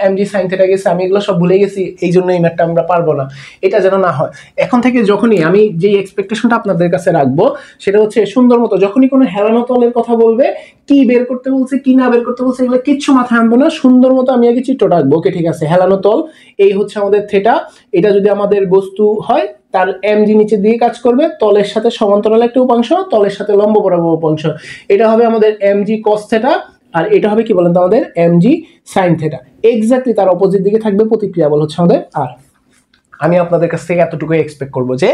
এমজি সাইন থিটা গেছে, আমি এগুলো সব ভুলে গেছি এই জন্য এই ম্যাথটা আমরা পারবো না, এটা যেন না হয়। এখন থেকে যখনই আমি যে এক্সপেকটেশনটা আপনাদের কাছে রাখবো সেটা হচ্ছে সুন্দর মতো যখনই কোনো হেলানো তলের কথা বলবে, কি বের করতে বলছে কি না বের করতে বলছে এগুলো কিচ্ছু মাথায় আনবো না, সুন্দর মতো আমি আগে চিত্রটা আঁকবো। ওকে ঠিক আছে, হেলানো তল এই হচ্ছে আমাদের থিটা, এটা যদি আমাদের বস্তু হয় তার এমজি নিচে দিয়ে কাজ করবে, তলের সাথে সমান্তরাল একটা উপাংশ, তলের সাথে লম্ব বরাবর উপাংশ, এটা হবে আমাদের এমজি কস থিটা, আর এটা হবে কি বলেন তো আমাদের এমজি সাইন থিটা। এক্স্যাক্টলি তার অপোজিট দিকে থাকবে প্রতিক্রিয়া বল হচ্ছে আমাদের আর। আমি আপনাদের কাছ থেকে এতটুকু এক্সপেক্ট করবো যে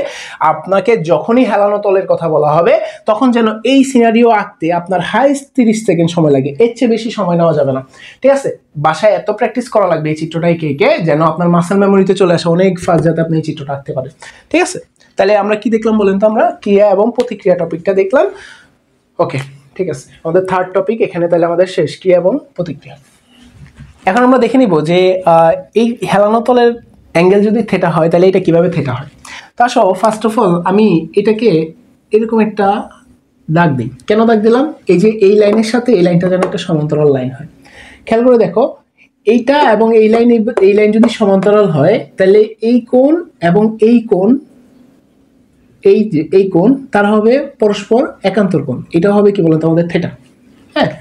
আপনাকে যখনই হেলানো তলের কথা বলা হবে তখন যেন এই সিনারিও আঁকতে আপনার হাইস্ট 30 সেকেন্ড সময় লাগে, এর চেয়ে বেশি সময় নেওয়া যাবে না। ঠিক আছে, বাসায় এত প্র্যাকটিস করা লাগবে এই চিত্রটাই কে যেন আপনার মাসেল মেমোরিতে চলে আসে অনেক ফাস্ট, যাতে আপনি এই চিত্রটা আঁকতে পারেন। ঠিক আছে, তাহলে আমরা কি দেখলাম বলেন তো, আমরা ক্রিয়া এবং প্রতিক্রিয়া টপিকটা দেখলাম। ওকে ঠিক আছে, আমাদের থার্ড টপিক এখানে তাহলে আমাদের শেষ, ক্রিয়া এবং প্রতিক্রিয়া। এখন আমরা দেখে নিব যে এই হেলানো তলের অ্যাঙ্গেল যদি থিটা হয় তাহলে এটা কিভাবে থিটা হয়। তা সহ ফার্স্ট অফ অল আমি এটাকে এরকম একটা দাগ দিই। কেন দাগ দিলাম, এই যে এই লাইনের সাথে এই লাইনটা যেন একটা সমান্তরাল লাইন হয়। খেয়াল করে দেখো, এইটা এবং এই লাইন যদি সমান্তরাল হয় তাহলে এই কোণ এবং এই কোণ, এই কোণ তার হবে পরস্পর একান্তর কোণ, এটা হবে কি বলতো আমাদের থিটা। হ্যাঁ,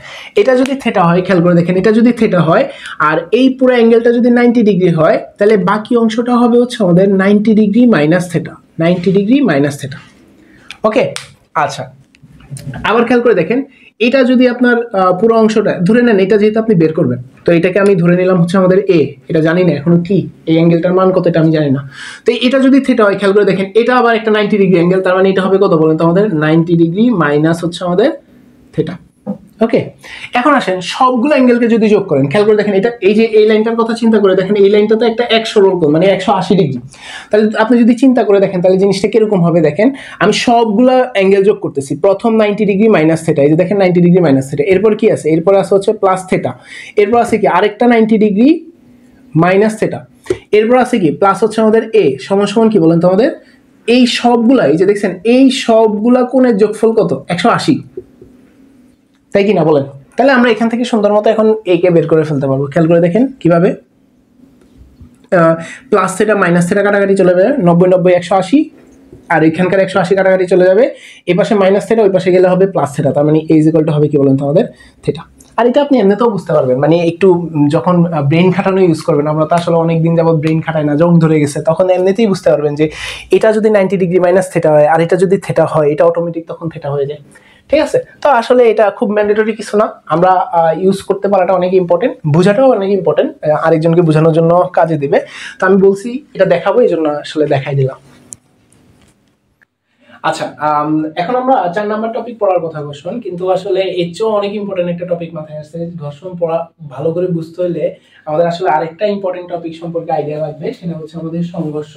এটা যদি থিটা হয়, খেয়াল করে দেখেন, এটা যদি থিটা হয় আর এই পুরো অ্যাঙ্গেলটা যদি 90 ডিগ্রি হয় তাহলে বাকি অংশটা হবে হচ্ছে আমাদের 90 degree minus theta, 90 degree minus theta. Okay আচ্ছা, আবার খেয়াল করে দেখেন, এটা যদি আপনার পুরো অংশটা ধরে নেন, এটা যেহেতু আপনি বের করবেন তো এটাকে আমি ধরে নিলাম হচ্ছে আমাদের এ, এটা জানি না এখনো কি এই অ্যাঙ্গেলটার মান কত এটা আমি জানি না। তো এটা যদি থিটা হয়, খেয়াল করে দেখেন এটা আবার একটা 90 ডিগ্রি অ্যাঙ্গেল, তার মানে এটা হবে কত বলেন তো আমাদের 90 ডিগ্রি মাইনাস হচ্ছে আমাদের থিটা। ওকে, এখন আসেন সবগুলো অ্যাঙ্গেলকে যদি যোগ করেন, খেয়াল করে দেখেন এটা এই যে এই লাইনটার কথা চিন্তা করে দেখেন, এই লাইনটা তো একটা 100 কোণ মানে 180 ডিগ্রি। তাহলে আপনি যদি চিন্তা করে দেখেন তাহলে জিনিসটা কিরকম হবে, দেখেন আমি সবগুলো অ্যাঙ্গেল যোগ করতেছি, প্রথম 90 ডিগ্রি মাইনাস থিটা, এই যে দেখেন 90 ডিগ্রি মাইনাস থিটা, এরপর কি আছে, এরপর আছে হচ্ছে প্লাস থিটা, এরপর আছে কি আরেকটা 90 ডিগ্রি মাইনাস থিটা, এরপর আছে কি প্লাস হচ্ছে আমাদের এ সমান কি বলেন তো আমাদের এই সবগুলা, এই যে দেখছেন এই সবগুলা কোণের যোগফল কত 180, তাই কি না বলেন। তাহলে আমরা এখান থেকে সুন্দর মতো এখন এ কে বের করে ফেলতে পারবো। খেয়াল করে দেখেন কিভাবে, প্লাস থিটা মাইনাস থিটা কাটাকাটি চলে যাবে, 90 90 180, আর এখানকার 180 কাটাকাটি চলে যাবে, এই পাশে মাইনাস থিটা ওই পাশে গেলে হবে প্লাস থিটা, তার মানে এই ইকুয়াল টু হবে কি বলেন তো আমাদের থিটা। আর এটা আপনি এমনিতেও বুঝতে পারবেন, মানে একটু যখন ব্রেন খাটানো ইউজ করবেন, আমরা তো আসলে অনেকদিন যাবত ব্রেন খাটাই না, যখন ধরে গেছে তখন এমনিতেই বুঝতে পারবেন যে এটা যদি 90 ডিগ্রি মাইনাস থিটা হয় আর এটা যদি থিটা হয় এটা অটোমেটিক তখন থিটা হয়ে যায়। ঠিক আছে, তো আসলে এটা খুব ম্যান্ডেটরি কিছু না, আমরা ইউজ করতে পারাটা অনেক ইম্পর্টেন্ট, বোঝাটাও অনেক ইম্পর্টেন্ট, আরেকজনকে বোঝানোর জন্য কাজে দিবে। তো আমি বলছি এটা দেখাবো এই জন্য আসলে দেখাই দিলাম। আচ্ছা, এখন আমরা 4 নাম্বার টপিক পড়ার কথা ঘর্ষণ, কিন্তু আসলে এর চেয়েও অনেক ইম্পর্টেন্ট একটা টপিক মাথায় আসছে। ঘর্ষণ পড়া ভালো করে বুঝতে হলে আমাদের আসলে আরেকটা ইম্পর্টেন্ট টপিক সম্পর্কে আইডিয়া লাগবে, সেটা হচ্ছে আমাদের সংঘর্ষ।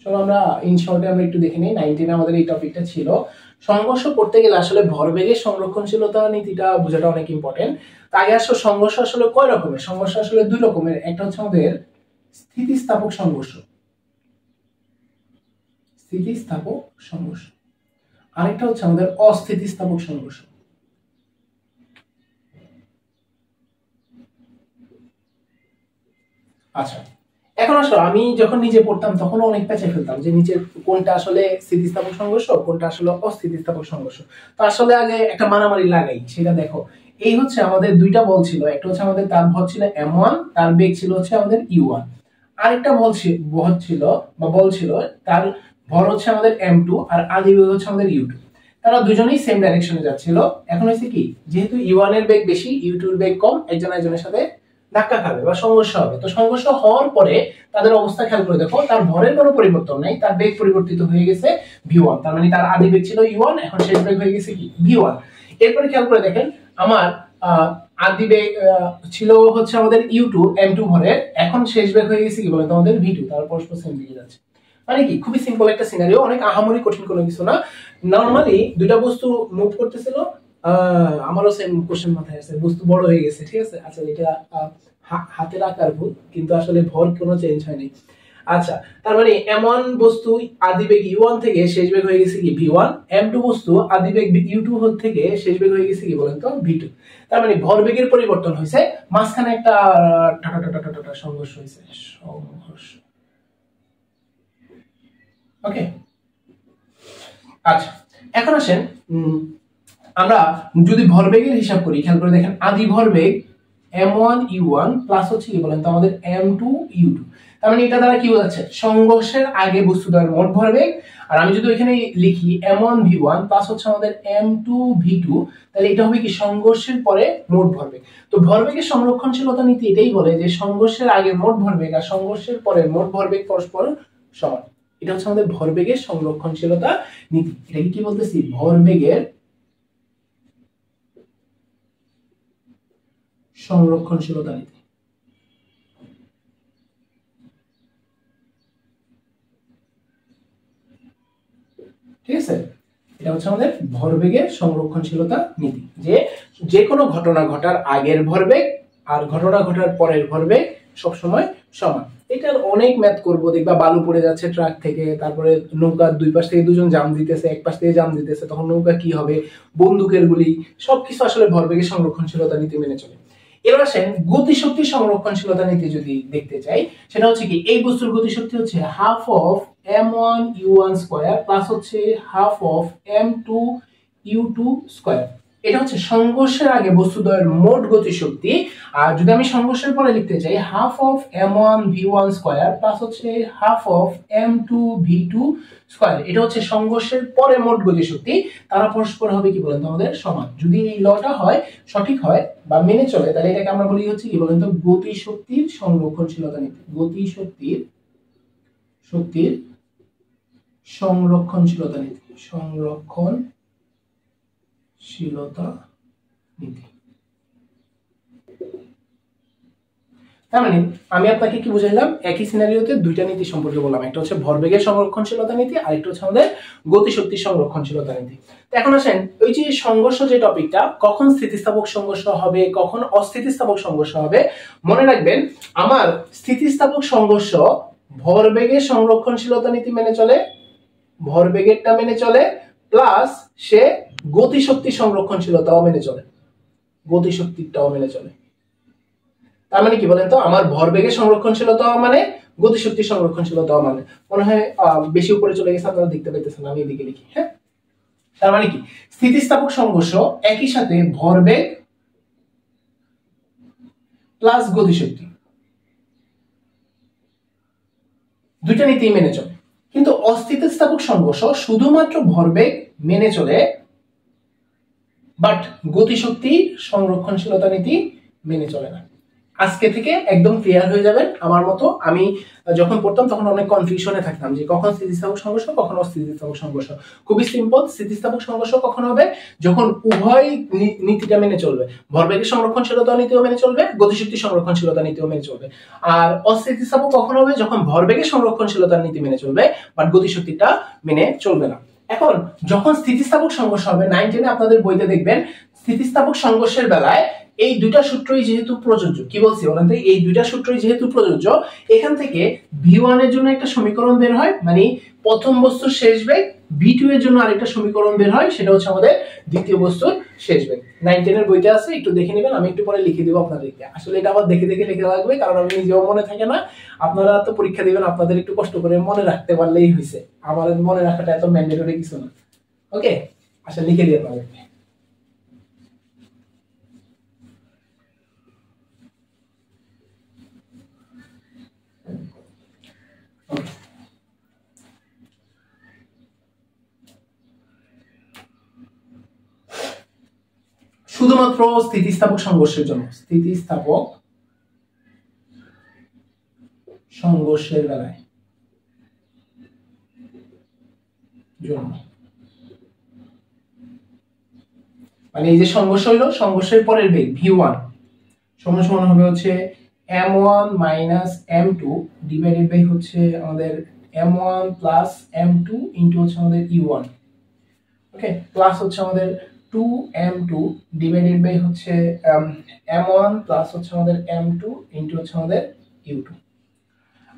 চলো আমরা ইন শর্টে আমরা একটু দেখে নিই। 19 আমাদের এই টপিকটা ছিল। সংঘর্ষ করতে গেলে আসলে ভরবেগের সংরক্ষণশীলতা নীতিটা বোঝাটা অনেক ইম্পর্টেন্ট। তো আগে আসলে সংঘর্ষ আসলে কয় রকমের, সংঘর্ষ আসলে 2 রকমের, একটা হচ্ছে আমাদের স্থিতিস্থাপক সংঘর্ষ, স্থিতিস্থাপক সংঘর্ষ, আরেকটা হচ্ছে আমাদের অস্থিতিস্থাপক সংঘর্ষ। আচ্ছা, এখন আসলে আমি যখন নিজে পড়তাম তখন অনেক প্যাচে ফেলতাম যে নিচে কোনটা আসলে স্থিতিস্থাপক সংঘর্ষ কোনটা আসলে অস্থিতিস্থাপক সংঘর্ষ। তো আসলে আগে একটা মারামারি লাগাই, সেটা দেখো এই হচ্ছে আমাদের দুইটা বল ছিল, একটা হচ্ছে আমাদের তার ভর ছিল m1, তার বেগ ছিল হচ্ছে আমাদের u1, আরেকটা বল ছিল তার ভর হচ্ছে আমাদের m2 আর আদি বেগ হচ্ছে আমাদের u2। তারা দুজনেই সেম ডাইরেকশনে যাচ্ছিল। এখন হয়েছে কি, যেহেতু U1 এর বেগ বেশি, U2 এর বেগ কম, একজন একজনের সাথে ধাক্কা খাবে বা সংঘর্ষ হবে। তো সংঘর্ষ হওয়ার পরে তাদের অবস্থা খেয়াল করে দেখো, তার ভরের কোনো পরিবর্তন নাই, তার বেগ পরিবর্তিত হয়ে গেছে V1। তার মানে তার আদি বেগ ছিল U1, এখন শেষ বেগ হয়ে গেছে কি V1। এরপরে খেয়াল করে দেখেন, আমার আদি বেগ ছিল হচ্ছে আমাদের U2 M2 ভরের, এখন শেষ বেগ হয়ে গেছে কি বলেন তো আমাদের V2। তার পরস্পর সেম দিকে যাচ্ছে। মানে কি, খুবই সিম্পল একটা সিনারিও, অনেক আহামরি কঠিন কোনো কিছু না। নরমালি দুইটা বস্তু মুভ করতেছিল, আমারও সেম কোশ্চেন মাথায় আছে, বস্তু বড় হয়ে গেছে, ঠিক আছে। আচ্ছা, এটা হাতের আকার ভুল, কিন্তু আসলে ভর কোনো চেঞ্জ হয়নি। আচ্ছা, তার মানে এমন বস্তু আদি বেগ U1 থেকে শেষ বেগ হয়ে গেছে কি V1, M2 বস্তু আদি বেগ U2 থেকে শেষ বেগ হয়ে গেছে কি বলেন তো V2। তার মানে ভরবেগের পরিবর্তন হয়েছে, মাঝখানে একটা সংঘর্ষ হয়েছে, সংঘর্ষ। ওকে, আচ্ছা এখন আসেন আমরা যদি ভরবেগের হিসাব করি, খেয়াল করে দেখেন আদি ভরবেগ m1 u1 প্লাস হচ্ছে কি বলেন তো আমাদের m2 u2। তার মানে এটা দ্বারা কি বোঝাচ্ছে, সংঘর্ষের আগে বস্তুটার মোট ভরবেগ। আর আমি যদি এখানে লিখি m1 v1 প্লাস হচ্ছে আমাদের m2 v2, তাহলে এটা হবে কি সংঘর্ষের পরে মোট ভরবেগ। তো ভরবেগের সংরক্ষণশীলতা নীতি এটাই বলে যে সংঘর্ষের আগে মোট ভরবেগ আর সংঘর্ষের পরে মোট ভরবেগ পরস্পর সমান। এটা হচ্ছে আমাদের ভরবেগের সংরক্ষণশীলতা নীতি। এটাকে কি বলতেছি, ভরবেগের সংরক্ষণশীলতা নীতি। ঠিক আছে, এটা হচ্ছে আমাদের ভরবেগের সংরক্ষণশীলতা নীতি, যে যে কোনো ঘটনা ঘটার আগের ভরবেগ আর ঘটনা ঘটার পরের ভরবেগ সবসময় সমান। এটার অনেক ম্যাথ করবো, দেখবা বালু পড়ে যাচ্ছে ট্রাক থেকে, তারপরে নৌকার দুই পাশ থেকে দুজন জাম দিতেছে, এক পাশ থেকে জাম দিতেছে, তখন নৌকা কি হবে, বন্দুকের গুলি, সবকিছু আসলে ভরবেগের সংরক্ষণশীলতা নীতি মেনে চলে। এবার আসেন গতিশক্তি সংরক্ষণশীলতা নীতি যদি দেখতে চাই, সেটা হচ্ছে কি, এই বস্তুর গতিশক্তি হচ্ছে half of m1 u1 square plus হচ্ছে half of m2 u2 square. এটা হচ্ছে সংঘর্ষের আগে বস্তুদ্বয়ের মোট গতিশক্তি। আর যদি আমি সংঘর্ষের পরে লিখতে চাই, half of m1 v1 square plus হচ্ছে half of m2 v2 square. এটা হচ্ছে সংঘর্ষের পরে মোট গতিশক্তি, তারা পরস্পর হবে কি বলেন তো আমাদের সমান। যদি এই লটা হয়, সঠিক হয় বা মেনে চলে, তাহলে এটাকে আমরা বলি হচ্ছে কি বলেন তো গতিশক্তির সংরক্ষণশীলতা নীতি। গতিশক্তির সংরক্ষণশীলতা নীতি, সংরক্ষণশীলতা নীতি। তার মানে আমি আপনাকে কি বুঝাইলাম, একই সিনারিওতে দুইটা নীতি সম্পর্কে বললাম, একটা হচ্ছে ভরবেগের সংরক্ষণশীলতা নীতি আর একটা হচ্ছে আমাদের গতিশক্তির সংরক্ষণশীলতা নীতি। তো এখন আসেন, ওই যে সংঘর্ষ যে টপিকটা, কখন স্থিতিস্থাপক সংঘর্ষ হবে, কখন অস্থিতিস্থাপক সংঘর্ষ হবে, মনে রাখবেন আমার স্থিতিস্থাপক সংঘর্ষ ভরবেগের সংরক্ষণশীলতা নীতি মেনে চলে, ভরবেগেরটা মেনে চলে, প্লাস সে গতিশক্তি সংরক্ষণশীলতাও মেনে চলে, গতিশক্তিটাও মেনে চলে। তার মানে কি বলেন তো, আমার ভরবেগের সংরক্ষণশীলতাও মানে গতিশক্তি সংরক্ষণশীলতাও মানে। মনে হয় বেশি উপরে চলে গেছে, আপনারা দেখতে পাইতেছেন, আমি এদিকে লিখি। হ্যাঁ, তার মানে কি, স্থিতিস্থাপক সংঘর্ষ একই সাথে ভরবেগ প্লাস গতিশক্তি দুইটা নীতি মেনে চলে। কিন্তু অস্থিতিস্থাপক সংঘর্ষ শুধুমাত্র ভরবেগ মেনে চলে, বাট গতিশক্তির সংরক্ষণশীলতা নীতি মেনে চলে না। আজকে থেকে একদম ক্লিয়ার হয়ে যাবেন। আমার মতো আমি যখন পড়তাম তখন অনেক কনফিউশনে থাকতাম যে কখন স্থিতিস্থাপক সংঘর্ষ, কখন অস্থিতিস্থাপক সংঘর্ষ। খুবই সিম্পল, স্থিতিস্থাপক সংঘর্ষ কখন হবে, যখন উভয় নীতিটা মেনে চলবে, ভরবেগের সংরক্ষণশীলতা নীতিও মেনে চলবে, গতিশক্তি সংরক্ষণশীলতা নীতিও মেনে চলবে। আর অস্থিতিস্থাপক কখন হবে, যখন ভরবেগের সংরক্ষণশীলতার নীতি মেনে চলবে, বাট গতিশক্তিটা মেনে চলবে না। এখন যখন স্থিতিস্থাপক সংঘর্ষ হবে, 9 10 আপনাদের বইতে দেখবেন স্থিতিস্থাপক সংঘর্ষের বেলায় এই দুইটা সূত্রই যেহেতু প্রযোজ্য, কি বলছি বলেন তো, এই দুইটা সূত্রই যেহেতু প্রযোজ্য, এখান থেকে v1 এর জন্য একটা সমীকরণ বের হয়, মানে প্রথম বস্তুর শেষ বেগ, v2 এর জন্য আরেকটা সমীকরণ বের হয়, সেটা হচ্ছে আমাদের দ্বিতীয় বস্তুর শেষ বেগ। 9 10 এর বইতে আছে, একটু দেখে নেবেন, আমি একটু পরে লিখে দেব আপনাদেরকে। আসলে এটা আবার দেখে দেখে লিখে লাগবে, কারণ আমি নিজেও মনে থাকে না। আপনারা তো পরীক্ষা দিবেন, আপনাদের একটু কষ্ট করে মনে রাখতে পারলেই হয়েছে, আমার মনে রাখাটা এত ম্যান্ডেটরি কিছু না। ওকে, আচ্ছা লিখে দিয়ে আপনাদেরকে। শুধুমাত্র স্থিতিস্থাপক সংঘর্ষের জন্য, স্থিতিস্থাপক সংঘর্ষের বেলায় জন্য, মানে এই যে সংঘর্ষ হইলো, সংঘর্ষের পরের বেগ v1 সমান সমান হবে হচ্ছে m1 minus m2 divided by হচ্ছে আমাদের m1 প্লাস m2 ইনটু হচ্ছে আমাদের u1, ওকে, প্লাস হচ্ছে আমাদের 2m2 ডিভাইডেড বাই হচ্ছে m1 প্লাস হচ্ছে আমাদের m2 ইনটু হচ্ছে আমাদের u2।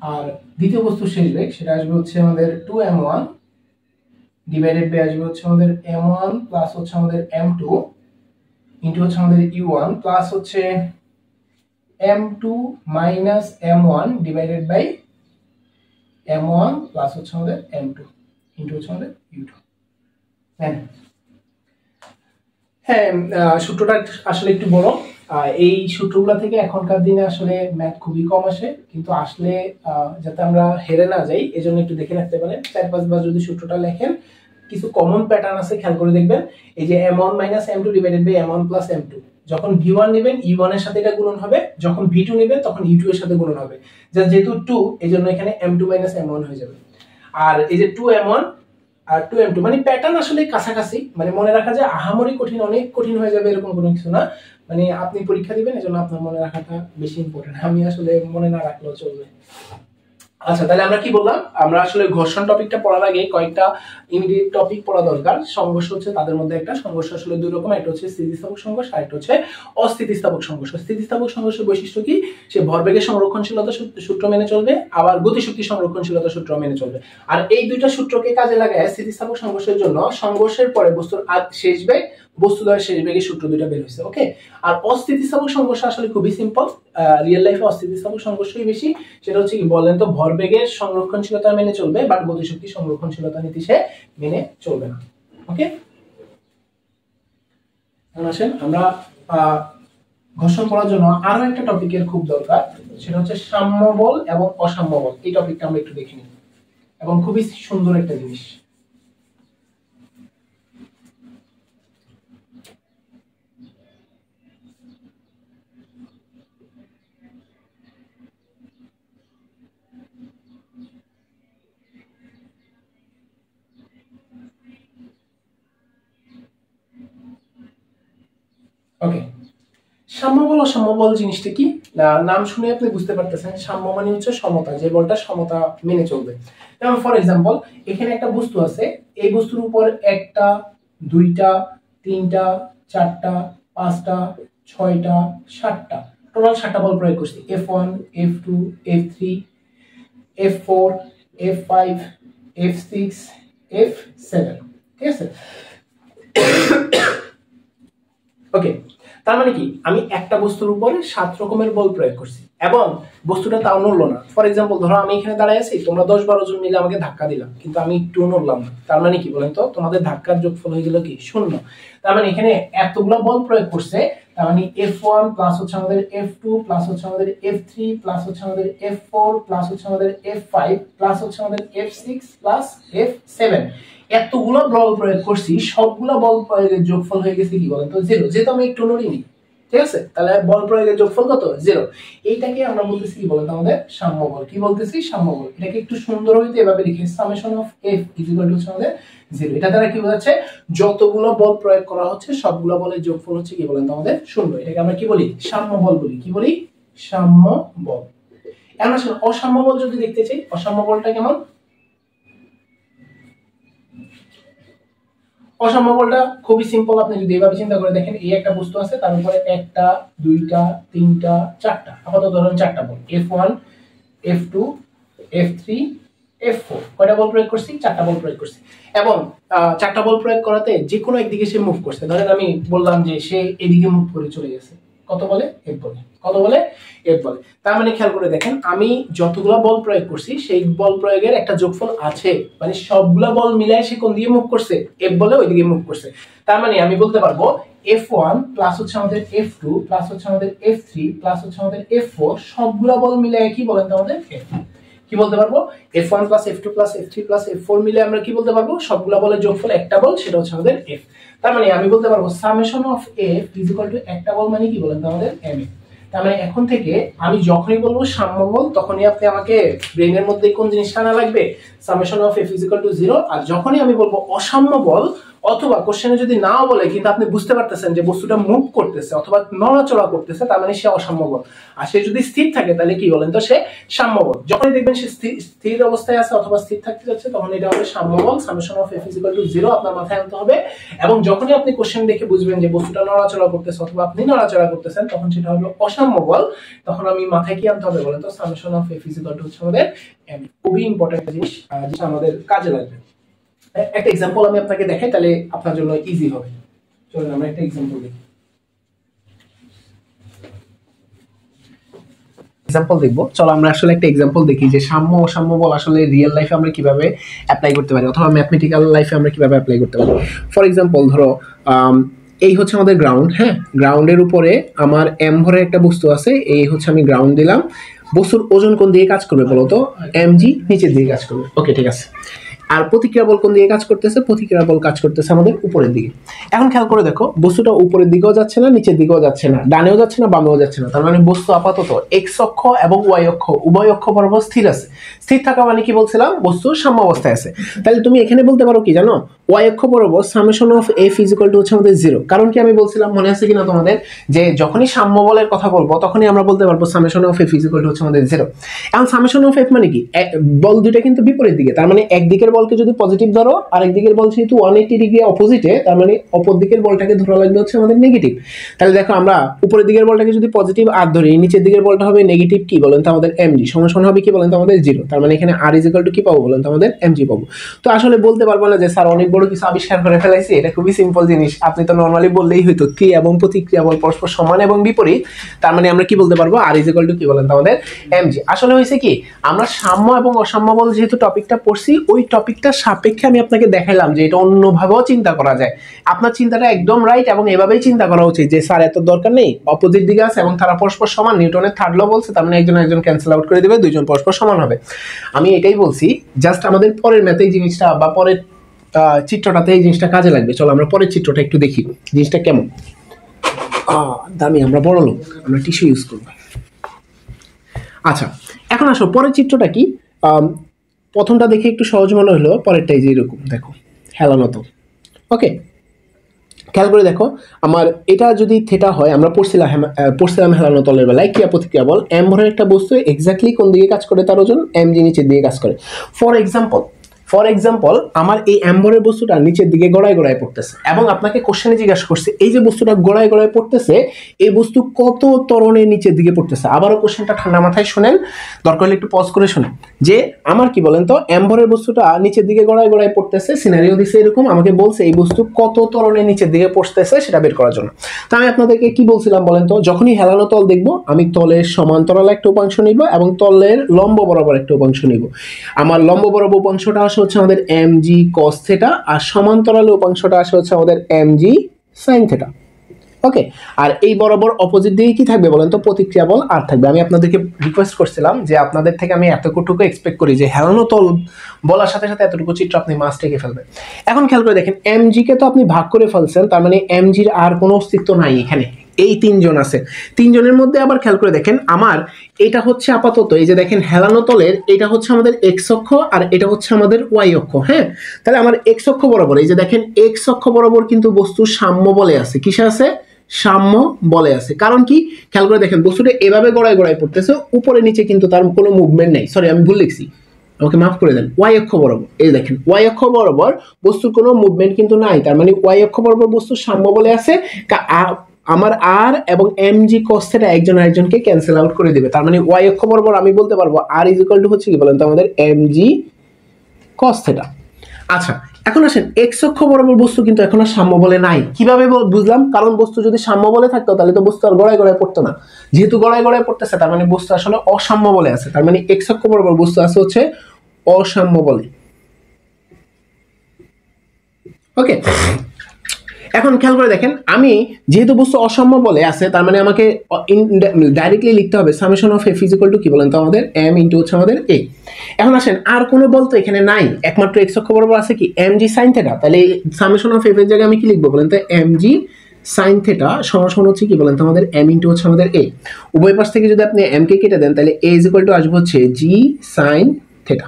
আর দ্বিতীয় বস্তুর শেষ বেগ সেটা আসবে হচ্ছে আমাদের 2m1 ডিভাইডেড বাই আসবে হচ্ছে আমাদের m1 প্লাস হচ্ছে আমাদের m2 ইনটু হচ্ছে আমাদের u1 প্লাস হচ্ছে m2 minus m1 divided by m1 plus হচ্ছে আমাদের m2 ইনটু হচ্ছে আমাদের u2। হ্যাঁ, সূত্রটা আসলে একটু বড়। এই সূত্রগুলো থেকে এখনকার দিনে আসলে ম্যাথ খুবই কম আসে, কিন্তু আসলে যাতে আমরা হেরে না যাই এজন্য একটু দেখে রাখতে পারেন। 4-5 বার যদি সূত্রটা লেখেন কিছু কমন প্যাটার্ন আছে, খেয়াল করে দেখবেন। এই যে m1 minus m2 divided by m1 plus m2, যখন v1 নেবেন e1 এর সাথে এটা গুণন হবে, যখন v2 নেবেন তখন e2 এর সাথে গুণন হবে। যেহেতু 2 এজন্য এখানে m2 মাইনাস m1 হয়ে যাবে। আর এই যে 2m1 আর 2m2 মানে প্যাটার্ন আসলে কাছাকাছি, মানে মনে রাখা যায় আহামরি কঠিন, অনেক কঠিন হয়ে যাবে এরকম কোনো কিছু না। মানে আপনি পরীক্ষা দিবেন এজন্য আপনার মনে রাখাটা বেশি ইম্পর্টেন্ট, আমি আসলে মনে না রাখলেও চলবে। আচ্ছা, তাহলে আমরা কি বললাম, আমরা আসলে ঘর্ষণ টপিকটা পড়ার আগে কয়েকটা ইমিডিয়েট টপিক পড়া দরকার। সংঘর্ষ হচ্ছে তাদের মধ্যে একটা। সংঘর্ষ আসলে দুই রকম, একটা হচ্ছে স্থিতিস্থাপক সংঘর্ষ আর একটা হচ্ছে অস্থিতিস্থাপক সংঘর্ষ। স্থিতিস্থাপক সংঘর্ষের বৈশিষ্ট্য কি, সে ভরবেগের সংরক্ষণশীলতা সূত্র মেনে চলবে, আবার গতিশক্তি সংরক্ষণশীলতা সূত্র মেনে চলবে। আর এই দুইটা সূত্রকে কাজে লাগায় স্থিতিস্থাপক সংঘর্ষের জন্য সংঘর্ষের পরে বস্তুর শেষ বেগ, বস্তুদ্বয়ের শেষ বেগের সূত্র দুইটা বের হয়েছে, ওকে। আর অস্থিতিস্থাপক সংঘর্ষ আসলে খুবই সিম্পল, রিয়েল লাইফে অস্থিতিস্থাপক সংঘর্ষই বেশি। সেটা হচ্ছে কি বলেন তো, ভরবেগের সংরক্ষণশীলতা মেনে চলবে, বাট গতিশক্তি সংরক্ষণশীলতা নীতি সে মেনে চলবে না, ওকে। এখন আসেন আমরা ঘর্ষণ পড়ার জন্য আরো একটা টপিকের খুব দরকার, সেটা হচ্ছে সাম্য বল এবং অসাম্য বল। এই টপিকটা আমরা একটু দেখে নিই, এবং খুবই সুন্দর একটা জিনিস। ওকে, সাম্য বল অসাম্য বল জিনিসটা কি, নাম শুনে আপনি বুঝতে পারতেছেন। সাম্য মানে হচ্ছে সমতা, যে বলটা সমতা মেনে চলবে। যেমন ফর এক্সাম্পল, এখানে একটা বস্তু আছে, এই বস্তুর উপর একটা, দুইটা, তিনটা, চারটা, পাঁচটা, ছয়টা, সাতটা, টোটাল 7টা বল প্রয়োগ করছি। F1, F2, F3, F4, F5, F6, F7, ঠিক আছে। ওকে, তার মানে কি, আমি একটা বস্তুর উপরে 7 রকমের বল প্রয়োগ করছি এবং বস্তুটা তাও নড়ল না। ফর এক্সাম্পল, ধরো আমি এখানে দাঁড়ায় আছি, তোমরা 10-12 জন মিলে আমাকে ধাক্কা দিলাম, কিন্তু আমি একটু নড়লাম না। তার মানে কি বলেন তো, তোমাদের ধাক্কার যোগফল হয়ে গেল কি 0। তার মানে এখানে এতগুলো বল প্রয়োগ করছে, তার মানে F1 প্লাস হচ্ছে আমাদের F2 প্লাস হচ্ছে আমাদের F3 প্লাস হচ্ছে আমাদের F4 প্লাস হচ্ছে আমাদের F5 প্লাস হচ্ছে আমাদের F6 প্লাস F7, এতগুলো বল প্রয়োগ করছি, সবগুলো বল প্রয়োগের যোগফল হয়ে গেছে কি বলেন তো 0, যেহেতু আমি একটু নড়িনি, ঠিক আছে। তাহলে বল প্রয়োগের যোগফল কত, 0। এইটাকে আমরা বলতেছি কি বলেন আমাদের সাম্য বল। কি বলতেছি, সাম্য বল। এটাকে একটু সুন্দর হইতে এভাবে লিখি, summation of F is equal to হচ্ছে আমাদের 0। এটা দ্বারা কি বোঝাচ্ছে, যতগুলো বল প্রয়োগ করা হচ্ছে সবগুলো বলের যোগফল হচ্ছে কি বলেন আমাদের 0। এটাকে আমরা কি বলি, সাম্য বল বলি। কি বলি, সাম্য বল। এখন আসলে অসাম্য বল যদি দেখতে চাই, অসাম্য বলটা কেমন। অসাম্য বলটা খুবই সিম্পল, আপনি যদি এভাবে চিন্তা করে দেখেন, এই একটা বস্তু আছে, তার উপরে একটা, দুইটা, তিনটা, চারটা, আপাতত ধরুন 4টা বল, F1, F2, F3, F4, কয়টা বল প্রয়োগ করছি, 4টা বল প্রয়োগ করছি। এবং 4টা বল প্রয়োগ করাতে যে কোনো একদিকে সে মুভ করছে। ধরেন আমি বললাম যে সে এদিকে মুভ করে চলে গেছে, কত বলে, F বলে। কত বলে, F বলে। তার মানে খেয়াল করে দেখেন, আমি যতগুলো বল প্রয়োগ করছি সেই বল প্রয়োগের একটা যোগফল আছে, মানে সবগুলা বল মিলাই সে কোন দিকে মুভ করছে, F বলে ওইদিকে মুভ করছে। তার মানে আমি বলতে পারবো F1 প্লাস হচ্ছে আমাদের F2 প্লাস হচ্ছে আমাদের F3 প্লাস হচ্ছে আমাদের F4, সবগুলা বল মিলাই কি বলেন তো আমাদের F। কি বলতে পারবো f1 plus f2 plus f3 plus f4 মিলে আমরা কি বলতে পারবো সবগুলা বলের যোগফল একটা বল, সেটা হচ্ছে আমাদের f। তার মানে আমি বলতে পারবো summation of f is equal two একটা বল মানে কি বলেন তো আমাদের ma। তার মানে এখন থেকে আমি যখনই বলবো সাম্য বল তখনই আপনি আমাকে ব্রেনের মধ্যে কোন জিনিসটা আনা লাগবে, summation of f is equal to 0। আর যখনই আমি বলবো অসাম্য বল অথবা কোশ্চেনে যদি নাও বলে কিন্তু আপনি বুঝতে পারতেছেন যে বস্তুটা মুভ করতেছে অথবা নড়াচড়া করতেছে, তার মানে সে অসাম্য বল। আর সে যদি স্থির থাকে তাহলে কি বলেন তো সে সাম্য বল। যখনই দেখবেন সে স্থির অবস্থায় আছে অথবা স্থির থাকতে যাচ্ছে তখন এটা হবে সাম্য বল, summation of f is equal to 0 আপনার মাথায় আনতে হবে। এবং যখনই আপনি কোশ্চেন দেখে বুঝবেন যে বস্তুটা নড়াচড়া করতেছে অথবা আপনি নড়াচড়া করতেছেন তখন সেটা হবে অসাম্য বল। তখন আমি মাথায় কি আনতে হবে বলেন তো summation of f is equal to হচ্ছে আমাদের m। খুবই ইম্পর্টেন্ট জিনিস যেটা আমাদের কাজে লাগবে। একটা এক্সাম্পল আমি আপনাকে দেখাই তাহলে আপনার জন্য ইজি হবে। চলুন আমরা একটা এক্সাম্পল দেখি। এক্সাম্পল দেখবো, চলো আমরা আসলে একটা এক্সাম্পল দেখি যে সাম্য অসাম্য বল আসলে রিয়েল লাইফে আমরা কিভাবে অ্যাপ্লাই করতে পারি অথবা ম্যাথমেটিক্যাল লাইফে আমরা কিভাবে অ্যাপ্লাই করতে পারি। ফর এক্সাম্পল ধরো এই হচ্ছে আমাদের গ্রাউন্ড, হ্যাঁ, গ্রাউন্ডের উপরে আমার m ভরের একটা বস্তু আছে, এই হচ্ছে আমি গ্রাউন্ড দিলাম। বস্তুর ওজন কোন দিকে কাজ করবে বলতো, mg নিচের দিকে কাজ করবে। ওকে, ঠিক আছে। আর প্রতিক্রিয়া বল কোন দিকে কাজ করতেছে, প্রতিক্রিয়া বল কাজ করতেছে আমাদের উপরের দিকে। এখন খেয়াল করে দেখো বস্তুটা উপরের দিকেও যাচ্ছে না নিচের দিকেও যাচ্ছে না, ডানেও যাচ্ছে না বামেও যাচ্ছে না। তার মানে বস্তু আপাতত x অক্ষ এবং y অক্ষ উভয় অক্ষ বরাবর স্থির আছে। স্থির থাকা মানে কি বলছিলাম, বস্তু সাম্য অবস্থায় আছে। তাহলে তুমি এখানে বলতে পারো কি জানো, y অক্ষ বরাবর summation of f is equal to হচ্ছে আমাদের 0। কারণ কি আমি বলছিলাম মনে আছে কিনা তোমাদের, যে যখনই সাম্য বলের কথা বলবো তখনই আমরা বলতে পারবো summation of f is equal to হচ্ছে আমাদের 0। এখন সামেশন অফ f মানে কি, বল দুইটা কিন্তু বিপরীত দিকে। তার মানে একদিকের বলকে যদি পজিটিভ ধরো আরেক দিকের বল যেহেতু 180 ডিগ্রি অপোজিটে, তার মানে অপর দিকের বলটাকে ধরা লাগবে হচ্ছে আমাদের নেগেটিভ। তাহলে দেখো আমরা উপরের দিকের বলটাকে যদি পজিটিভ আর ধরি, নিচের দিকের বলটা হবে নেগেটিভ কি বলেন তো আমাদের mg, সমান হবে কি বলেন তো আমাদের 0। তার মানে এখানে r ইজ ইকুয়াল টু কি পাবো বলেন তো আমাদের mg পাবো। তো আসলে বলতে পারবো না যে স্যার অনেক বড় কিছু আবিষ্কার করে ফেলাইছি, এটা খুবই সিম্পল জিনিস। আপনি তো নরমালি বললেই হয়তো ক্রিয়া এবং প্রতিক্রিয়া বল পরস্পর সমান এবং বিপরীত, তার মানে আমরা কি বলতে পারবো r ইজ ইকুয়াল টু কি বলেন তো আমাদের mg। আসলে হয়েছে কি, আমরা সাম্য এবং অসাম্য বল যেহেতু টপিকটা পড়ছি, ওই টপিকটা সাপেক্ষে আমি আপনাকে দেখাইলাম যে এটা অন্যভাবেও চিন্তা করা যায়। আপনার চিন্তাটা একদম রাইট এবং এভাবেই চিন্তা করা উচিত যে স্যার এত দরকার নেই, অপোজিট দিকে আছে এবং তারা পরস্পর সমান, নিউটনের থার্ড ল বলছে, তার মানে একজন একজন ক্যান্সেল আউট করে দিবে, দুইজন পরস্পর সমান হবে। আমি এটাই বলছি, জাস্ট আমাদের পরের ম্যাথে এই জিনিসটা বা পরের চিত্রটাতে এই জিনিসটা কাজে লাগবে। চলো আমরা পরের চিত্রটা একটু দেখি জিনিসটা কেমন। দামি, আমরা বড় লোক, আমরা টিস্যু ইউজ করবো। আচ্ছা, এখন আসো পরের চিত্রটা কি। প্রথমটা দেখে একটু সহজ মনে হলো, পরেরটাই যে এরকম দেখো হেলানো তো। ওকে, খেয়াল করে দেখো আমার এটা যদি থিটা হয়, আমরা পড়ছিলাম হেলানো তলের বেলায় ক্রিয়া প্রতিক্রিয়া বল m ভরের একটা বস্তু এক্স্যাক্টলি কোন দিকে কাজ করে, তার ওজন mg নিচের দিকে কাজ করে। ফর এক্সাম্পল আমার এই m ভরের বস্তুটা নিচের দিকে গড়ায় গড়ায় পড়তেছে এবং আপনাকে কোশ্চেনে জিজ্ঞাসা করছে এই যে বস্তুটা গড়ায় গড়ায় পড়তেছে এই বস্তু কত ত্বরণে নিচের দিকে পড়তেছে। আবারও কোশ্চেনটা ঠান্ডা মাথায় শুনেন, দরকার হলে একটু পজ করে শুনেন যে আমার কি বলেন তো m ভরের বস্তুটা নিচের দিকে গড়ায় গড়ায় পড়তেছে, সিনারিও দিছে এরকম, আমাকে বলছে এই বস্তু কত ত্বরণে নিচের দিকে পড়তেছে সেটা বের করার জন্য। তো আমি আপনাদেরকে কি বলছিলাম বলেন তো, যখনই হেলানো তল দেখবো আমি তলের সমান্তরাল একটা উপাংশ নিব এবং তলের লম্ব বরাবর একটা উপাংশ নিব। আমার লম্ব বরাবর উপাংশটা আসে হচ্ছে আমাদের mg cos থিটা আর সমান্তরাল উপাংশটা আসে হচ্ছে আমাদের mg sin থিটা। ওকে, আর এই বরাবর অপোজিট দিকে কি থাকবে বলেন তো, প্রতিক্রিয়া বল আর থাকবে। আমি আপনাদেরকে রিকোয়েস্ট করছিলাম যে আপনাদের থেকে আমি এতটুকু এক্সপেক্ট করি যে হেলানো তল বলার সাথে সাথে এতটুকু চিত্র আপনি মাস্ট এঁকে ফেলবেন। এখন খেয়াল করে দেখেন mg কে তো আপনি ভাগ করে ফেলছেন, তার মানে mg এর আর কোনো অস্তিত্ব নাই এখানে, এই তিনজন আছে। তিনজনের মধ্যে আবার খেয়াল করে দেখেন আমার এটা হচ্ছে আপাতত এই যে দেখেন হেলানো তলের এটা হচ্ছে আমাদের x অক্ষ আর এটা হচ্ছে আমাদের y অক্ষ। হ্যাঁ, তাহলে আমার x অক্ষ বরাবর এই যে দেখেন x অক্ষ বরাবর কিন্তু বস্তু সাম্য বলে আছে, কিসে আছে, সাম্য বলে আছে। কারণ কি, খেয়াল করে দেখেন বস্তুটা এভাবে গড়ায় গড়ায় পড়তেছে, উপরে নিচে কিন্তু তার কোনো মুভমেন্ট নেই। সরি আমি ভুল লিখছি, আমাকে মাফ করে দেন। y অক্ষ বরাবর এই দেখেন y অক্ষ বরাবর বস্তুর কোনো মুভমেন্ট কিন্তু নাই, তার মানে y অক্ষ বরাবর বস্তু সাম্য বলে আছে। আমার r এবং mg cos থিটা একজন আরেকজনকে ক্যান্সেল আউট করে দিবে, তার মানে y অক্ষ বরাবর আমি বলতে পারবো r ইজ ইকুয়াল টু হচ্ছে কি বলেন তো আমাদের mg cos থিটা। আচ্ছা, এখন আসেন x অক্ষ বরাবর বস্তু কিন্তু এখন আর সাম্য বলে নাই। কিভাবে বুঝলাম, কারণ বস্তু যদি সাম্য বলে থাকতো তাহলে তো বস্তু আর গড়ায় গড়ায় পড়তো না, যেহেতু গড়ায় গড়ায় পড়তেছে তার মানে বস্তু আসলে অসাম্য বলে আছে, তার মানে x অক্ষ বরাবর বস্তু আছে হচ্ছে অসাম্য বলে। ওকে, এখন খেয়াল করে দেখেন, আমি যেহেতু বস্তু অসাম্য বলে আছে, তার মানে আমাকে ডাইরেক্টলি লিখতে হবে summation of F is equal to কি বলেন তো আমাদের এম ইন্টু হচ্ছে আমাদের এ। এখন আসেন, আর কোনো বল তো এখানে নাই, একমাত্র এক্স অক্ষ বরাবর আছে কি এম জি সাইন থিটা। তাহলে সামেশন অফ এফ এর জায়গায় আমি কি লিখবো বলেন তো, এম জি সাইন থিটা সমান হচ্ছে কি বলেন তো আমাদের এম ইন্টু হচ্ছে আমাদের এ। উভয় পাশ থেকে যদি আপনি এম কে কেটে দেন, তাহলে এ ইজ ইকুয়াল টু আসবে হচ্ছে জি সাইন থিটা।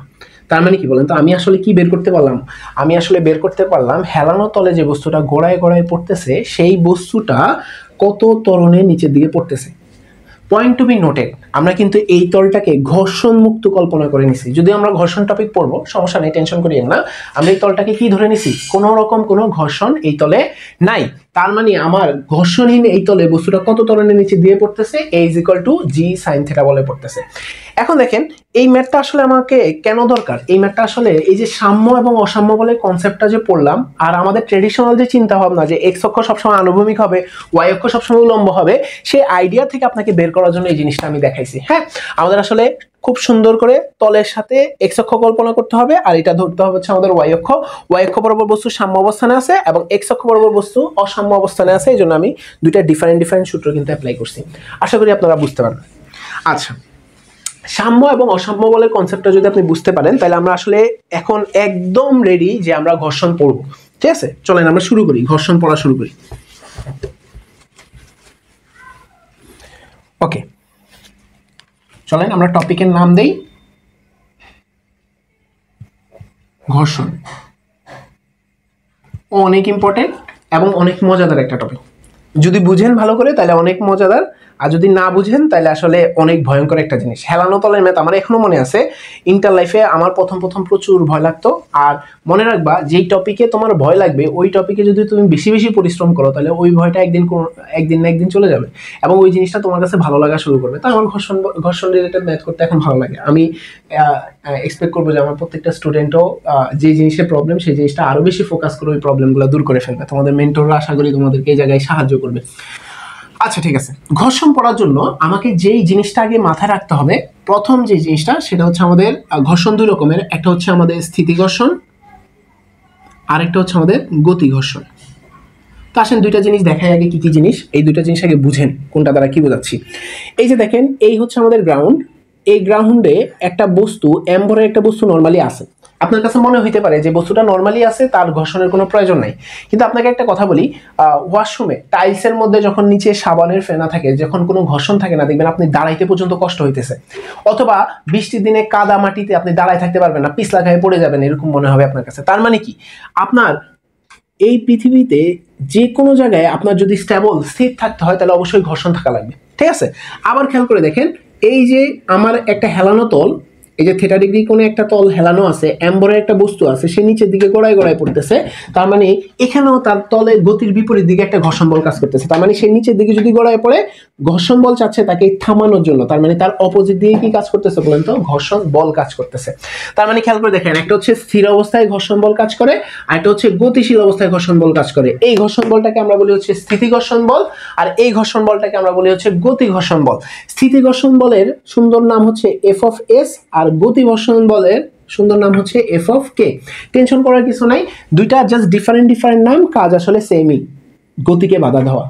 তার মানে কি বলেন তো, আমি আসলে কি বের করতে পারলাম? আমি আসলে বের করতে পারলাম হেলানো তলে যে বস্তুটা গোড়ায় গোড়ায় পড়তেছে, সেই বস্তুটা কত ত্বরণে নিচের দিকে পড়তেছে। পয়েন্ট টু বি নোটেড, আমরা কিন্তু এই তলটাকে ঘর্ষণ মুক্ত কল্পনা করে নিছি। যদি আমরা ঘর্ষণ টপিক পড়বো, সমস্যা নেই, টেনশন করিয়েন না। আমরা এই তলটাকে কি ধরে নিছি? কোনো রকম কোনো ঘর্ষণ এই তলে নাই। তার মানে আমার ঘর্ষণহীন এই তলে বস্তুটা কত ত্বরণের নিচে দিয়ে পড়তেছে, A is equal to G sine theta বলে পড়তেছে। এখন দেখেন, এই ম্যাথটা আসলে আমাকে কেন দরকার? এই ম্যাথটা আসলে এই যে সাম্য এবং অসাম্য বলে কনসেপ্টটা যে পড়লাম, আর আমাদের ট্রেডিশনাল যে চিন্তা ভাবনা যে এক্স অক্ষ সবসময় আনুভূমিক হবে, ওয়াই অক্ষ সবসময় উলম্ব হবে, সেই আইডিয়া থেকে আপনাকে বের করার জন্য এই জিনিসটা আমি দেখাইছি। হ্যাঁ, আমাদের আসলে খুব সুন্দর করে তলের সাথে এক্স অক্ষ কল্পনা করতে হবে, আর এটা ধরতে হবে হচ্ছে আমাদের ওয়াই অক্ষ। ওয়াই অক্ষ বরাবর বস্তু সাম্য অবস্থানে আছে এবং এক্স অক্ষ বরাবর বস্তু অসাম্য অবস্থানে আছে। এই জন্য আমি দুইটা ডিফারেন্ট সূত্র কিন্তু অ্যাপ্লাই করছি। আশা করি আপনারা বুঝতে পারবেন। আচ্ছা, সাম্য এবং অসাম্য বলের কনসেপ্টটা যদি আপনি বুঝতে পারেন, তাহলে আমরা আসলে এখন একদম রেডি যে আমরা ঘর্ষণ পড়ব। ঠিক আছে, চলেন আমরা শুরু করি, ঘর্ষণ পড়া শুরু করি। ওকে, চলেন আমরা টপিকের নাম দেই ঘর্ষণ। অনেক ইম্পর্টেন্ট এবং অনেক মজাদার একটা টপিক। যদি বুঝেন ভালো করে তাহলে অনেক মজাদার, আর যদি না বুঝেন তাহলে আসলে অনেক ভয়ঙ্কর একটা জিনিস। হেলানো তলের ম্যাথ আমার এখনো মনে আছে। ইন্টার লাইফে আমার প্রথম প্রচুর ভয় লাগতো। আর মনে রাখবা, যেই টপিকে তোমার ভয় লাগবে ওই টপিকে যদি তুমি বেশি পরিশ্রম করো, তাহলে ওই ভয়টা একদিন না একদিন চলে যাবে এবং ওই জিনিসটা তোমার কাছে ভালো লাগা শুরু করবে। তাই আমার ঘর্ষণ রিলেটেড ম্যাথ করতে এখন ভালো লাগে। আমি এক্সপেক্ট করবো যে আমার প্রত্যেকটা স্টুডেন্টও যে জিনিসের প্রবলেম, সেই জিনিসটা আরো বেশি ফোকাস করে ওই প্রবলেমগুলো দূর করে ফেলবে। তোমাদের মেন্টররা আশা করি তোমাদেরকে এই জায়গায় সাহায্য করবে। আচ্ছা, ঠিক আছে। ঘর্ষণ পড়ার জন্য আমাকে যেই জিনিসটা আগে মাথায় রাখতে হবে, প্রথম যে জিনিসটা, সেটা হচ্ছে আমাদের ঘর্ষণ দুই রকমের। একটা হচ্ছে আমাদের স্থিতি ঘর্ষণ, আর একটা হচ্ছে আমাদের গতি ঘর্ষণ। তো আসেন দুইটা জিনিস দেখাই আগে কি কি জিনিস, এই দুইটা জিনিস আগে বুঝেন কোনটা দ্বারা কি বোঝাচ্ছি। এই যে দেখেন, এই হচ্ছে আমাদের গ্রাউন্ড। এই গ্রাউন্ডে একটা বস্তু, এমভরের একটা বস্তু নর্মালি আছে। আপনার কাছে মনে হইতে পারে যে বস্তুটা নর্মালি আছে, তার ঘর্ষণের কোনো প্রয়োজন নাই। কিন্তু আপনাকে একটা কথা বলি, ওয়াশরুমে টাইলসের মধ্যে যখন নিচে সাবানের ফেনা থাকে, যখন কোনো ঘর্ষণ থাকে না, দেখবেন আপনি দাঁড়াইতে পর্যন্ত কষ্ট হইতেছে। অথবা বৃষ্টির দিনে কাদা মাটিতে আপনি দাঁড়ায় থাকতে পারবেন না, পিছলা খায়ে পড়ে যাবেন, এরকম মনে হবে আপনার কাছে। তার মানে কি, আপনার এই পৃথিবীতে যে কোনো জায়গায় আপনার যদি স্থির থাকতে হয়, তাহলে অবশ্যই ঘর্ষণ থাকা লাগবে। ঠিক আছে, আবার খেয়াল করে দেখেন, এই যে আমার একটা হেলানো তল, এই যে থিটা ডিগ্রি কোণে একটা তল হেলানো আছে, এমবরের একটা বস্তু আছে, সে নিচের দিকে গোড়ায় পড়তেছে। তার মানে এখানেও তার তলে গতির বিপরীত দিকে একটা ঘর্ষণ বল কাজ করতেছে। তার মানে সে নিচের দিকে যদি গোড়ায় পড়ে, ঘর্ষণ বল চাচ্ছে তাকে থামানোর জন্য। তার মানে তার অপোজিট দিকে কি কাজ করতেছে বলেন তো? ঘর্ষণ বল কাজ করতেছে। তার মানে খেয়াল করে দেখেন, একটা হচ্ছে স্থির অবস্থায় ঘর্ষণ বল কাজ করে, আর একটা হচ্ছে গতিশীল অবস্থায় ঘর্ষণ বল কাজ করে। এই ঘর্ষণ বলটাকে আমরা বলি হচ্ছে স্থিতি ঘর্ষণ বল, আর এই ঘর্ষণ বলটাকে আমরা বলি হচ্ছে গতি ঘর্ষণ বল। স্থিতি ঘর্ষণ বলের সুন্দর নাম হচ্ছে এফ অফ এস, আর গতি ঘর্ষণ বলের সুন্দর নাম হচ্ছে এফ অফ কে। টেনশন করার কিছু নাই, দুইটা জাস্ট ডিফারেন্ট নাম, কাজ আসলে সেমই, গতিকে বাধা দেওয়া।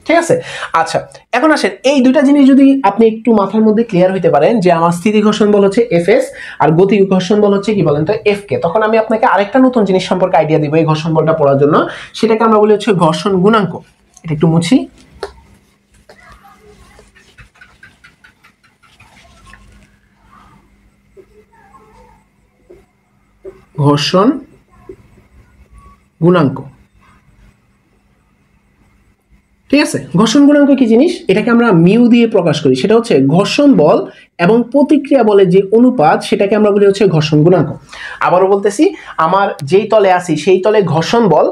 ঠিক আছে, আচ্ছা এখন আসেন, এই দুইটা জিনিস যদি আপনি একটু মাথার মধ্যে ক্লিয়ার হইতে পারেন যে আমার স্থিতি ঘর্ষণ বল হচ্ছে এফ এস আর গতি ঘর্ষণ বল হচ্ছে কি বলেন তো এফ কে, তখন আমি আপনাকে আরেকটা নতুন জিনিস সম্পর্কে আইডিয়া দিব এই ঘর্ষণ বলটা পড়ার জন্য। সেটাকে আমরা বলি হচ্ছে ঘর্ষণ গুণাঙ্ক। এটা একটু মুছি। ঘর্ষণ গুণাঙ্ক, ঠিক আছে। ঘর্ষণ গুণাঙ্ক কি জিনিস? এটাকে আমরা মিউ দিয়ে প্রকাশ করি। সেটা হচ্ছে ঘর্ষণ বল এবং প্রতিক্রিয়া বলের যে অনুপাত, সেটাকে আমরা বলি হচ্ছে ঘর্ষণ গুণাঙ্ক। আবারও বলতেছি, আমার যেই তলে আছি সেই তলে ঘর্ষণ বল,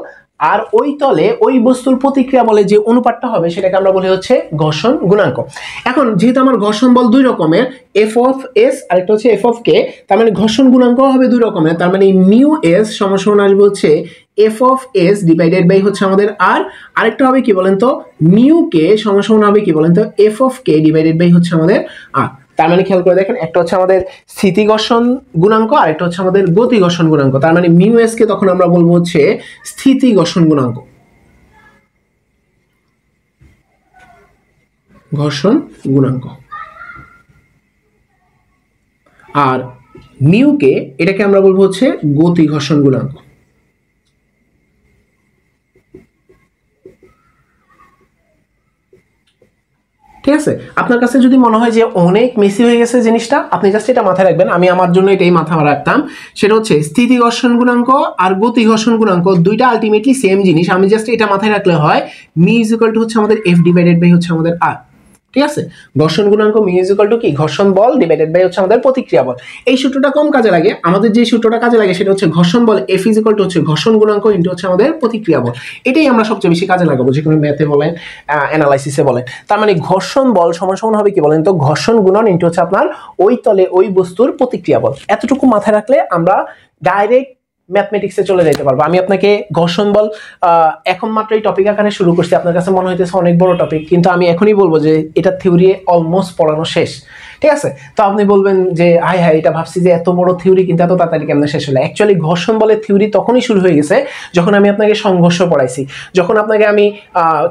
আর ওই তলে ওই বস্তুর প্রতিক্রিয়া বলে যে অনুপাতটা হবে, সেটাকে আমরা বলি হচ্ছে ঘর্ষণ গুণাঙ্ক। এখন যেহেতু আমার ঘর্ষণ বল দুই রকমের, এফ অফ এস আর একটা হচ্ছে এফ অফ কে, তার মানে ঘর্ষণ গুণাঙ্ক হবে দুই রকমের। তার মানে মিউ এস সমান আসবে হচ্ছে F of S divided by হচ্ছে আমাদের আর, আরেকটা হবে কি বলেন তো, মিউ কে সমান হবে কি বলেন তো, F of K divided by হচ্ছে আমাদের আর। তার মানে খেয়াল করে দেখেন, একটা হচ্ছে আমাদের স্থিতি ঘর্ষণ গুণাঙ্ক, আর একটা হচ্ছে আমাদের গতি ঘর্ষণ গুণাঙ্ক। তার মানে মিউ এস কে তখন আমরা বলবো হচ্ছে স্থিতি ঘর্ষণ গুণাঙ্ক। ঘর্ষণ গুণাঙ্ক। আর মিউকে এটাকে আমরা বলবো হচ্ছে গতি ঘর্ষণ গুণাঙ্ক। ঠিক আছে, আপনার কাছে যদি মনে হয় যে অনেক মেসি হয়ে গেছে জিনিসটা, আপনি জাস্ট এটা মাথায় রাখবেন। আমি আমার জন্য এটাই মাথায় রাখতাম, সেটা হচ্ছে স্থিতি ঘর্ষণ গুণাঙ্ক আর গতি ঘর্ষণ গুণাঙ্ক দুইটা আলটিমেটলি সেম জিনিস। আমি জাস্ট এটা মাথায় রাখলে হয় মি ইজ ইকুয়াল টু হচ্ছে আমাদের এফ ডিভাইডেড বাই হচ্ছে আমাদের আর। ঠিক আছে, ঘর্ষণ গুণাঙ্ক মি ইজ ইকুয়াল টু কি, ঘর্ষণ বল ডিভাইডেড বাই হচ্ছে আমাদের প্রতিক্রিয়া বল। এই সূত্রটা কম কাজে লাগে, আমাদের যে সূত্রটা কাজে লাগে সেটা হচ্ছে ঘর্ষণ বল এফ ইজ ইকুয়াল টু হচ্ছে ঘর্ষণ গুণাঙ্ক ইনটু হচ্ছে আমাদের প্রতিক্রিয়া বল। এটাই আমরা সবচেয়ে বেশি কাজে লাগাবো, যে কোনো ম্যাথে বলেন অ্যানালাইসিসে বলেন। তার মানে ঘর্ষণ বল সমান সমান হবে কি বলেন তো, ঘর্ষণ গুণন ইনটু হচ্ছে আপনার ওই তলে ওই বস্তুর প্রতিক্রিয়া বল। এতটুকু মাথায় রাখলে আমরা ডাইরেক্ট ম্যাথমেটিক্সে চলে যেতে পারবো। আমি আপনাকে ঘর্ষণ বল এখন মাত্র এই টপিক আকারে শুরু করছি, আপনার কাছে মনে হইতেছে অনেক বড় টপিক, কিন্তু আমি এখনই বলবো যে এটা থিওরি অলমোস্ট পড়ানো শেষ। ঠিক আছে, তো আপনি বলবেন যে হাই হাই এটা ভাবছি যে এত বড় থিওরি কিন্তু এত তাড়াতাড়ি কেমন শেষ হলো। অ্যাকচুয়ালি ঘর্ষণ বলের থিওরি তখনই শুরু হয়ে গেছে যখন আমি আপনাকে সংঘর্ষ পড়াইছি, যখন আপনাকে আমি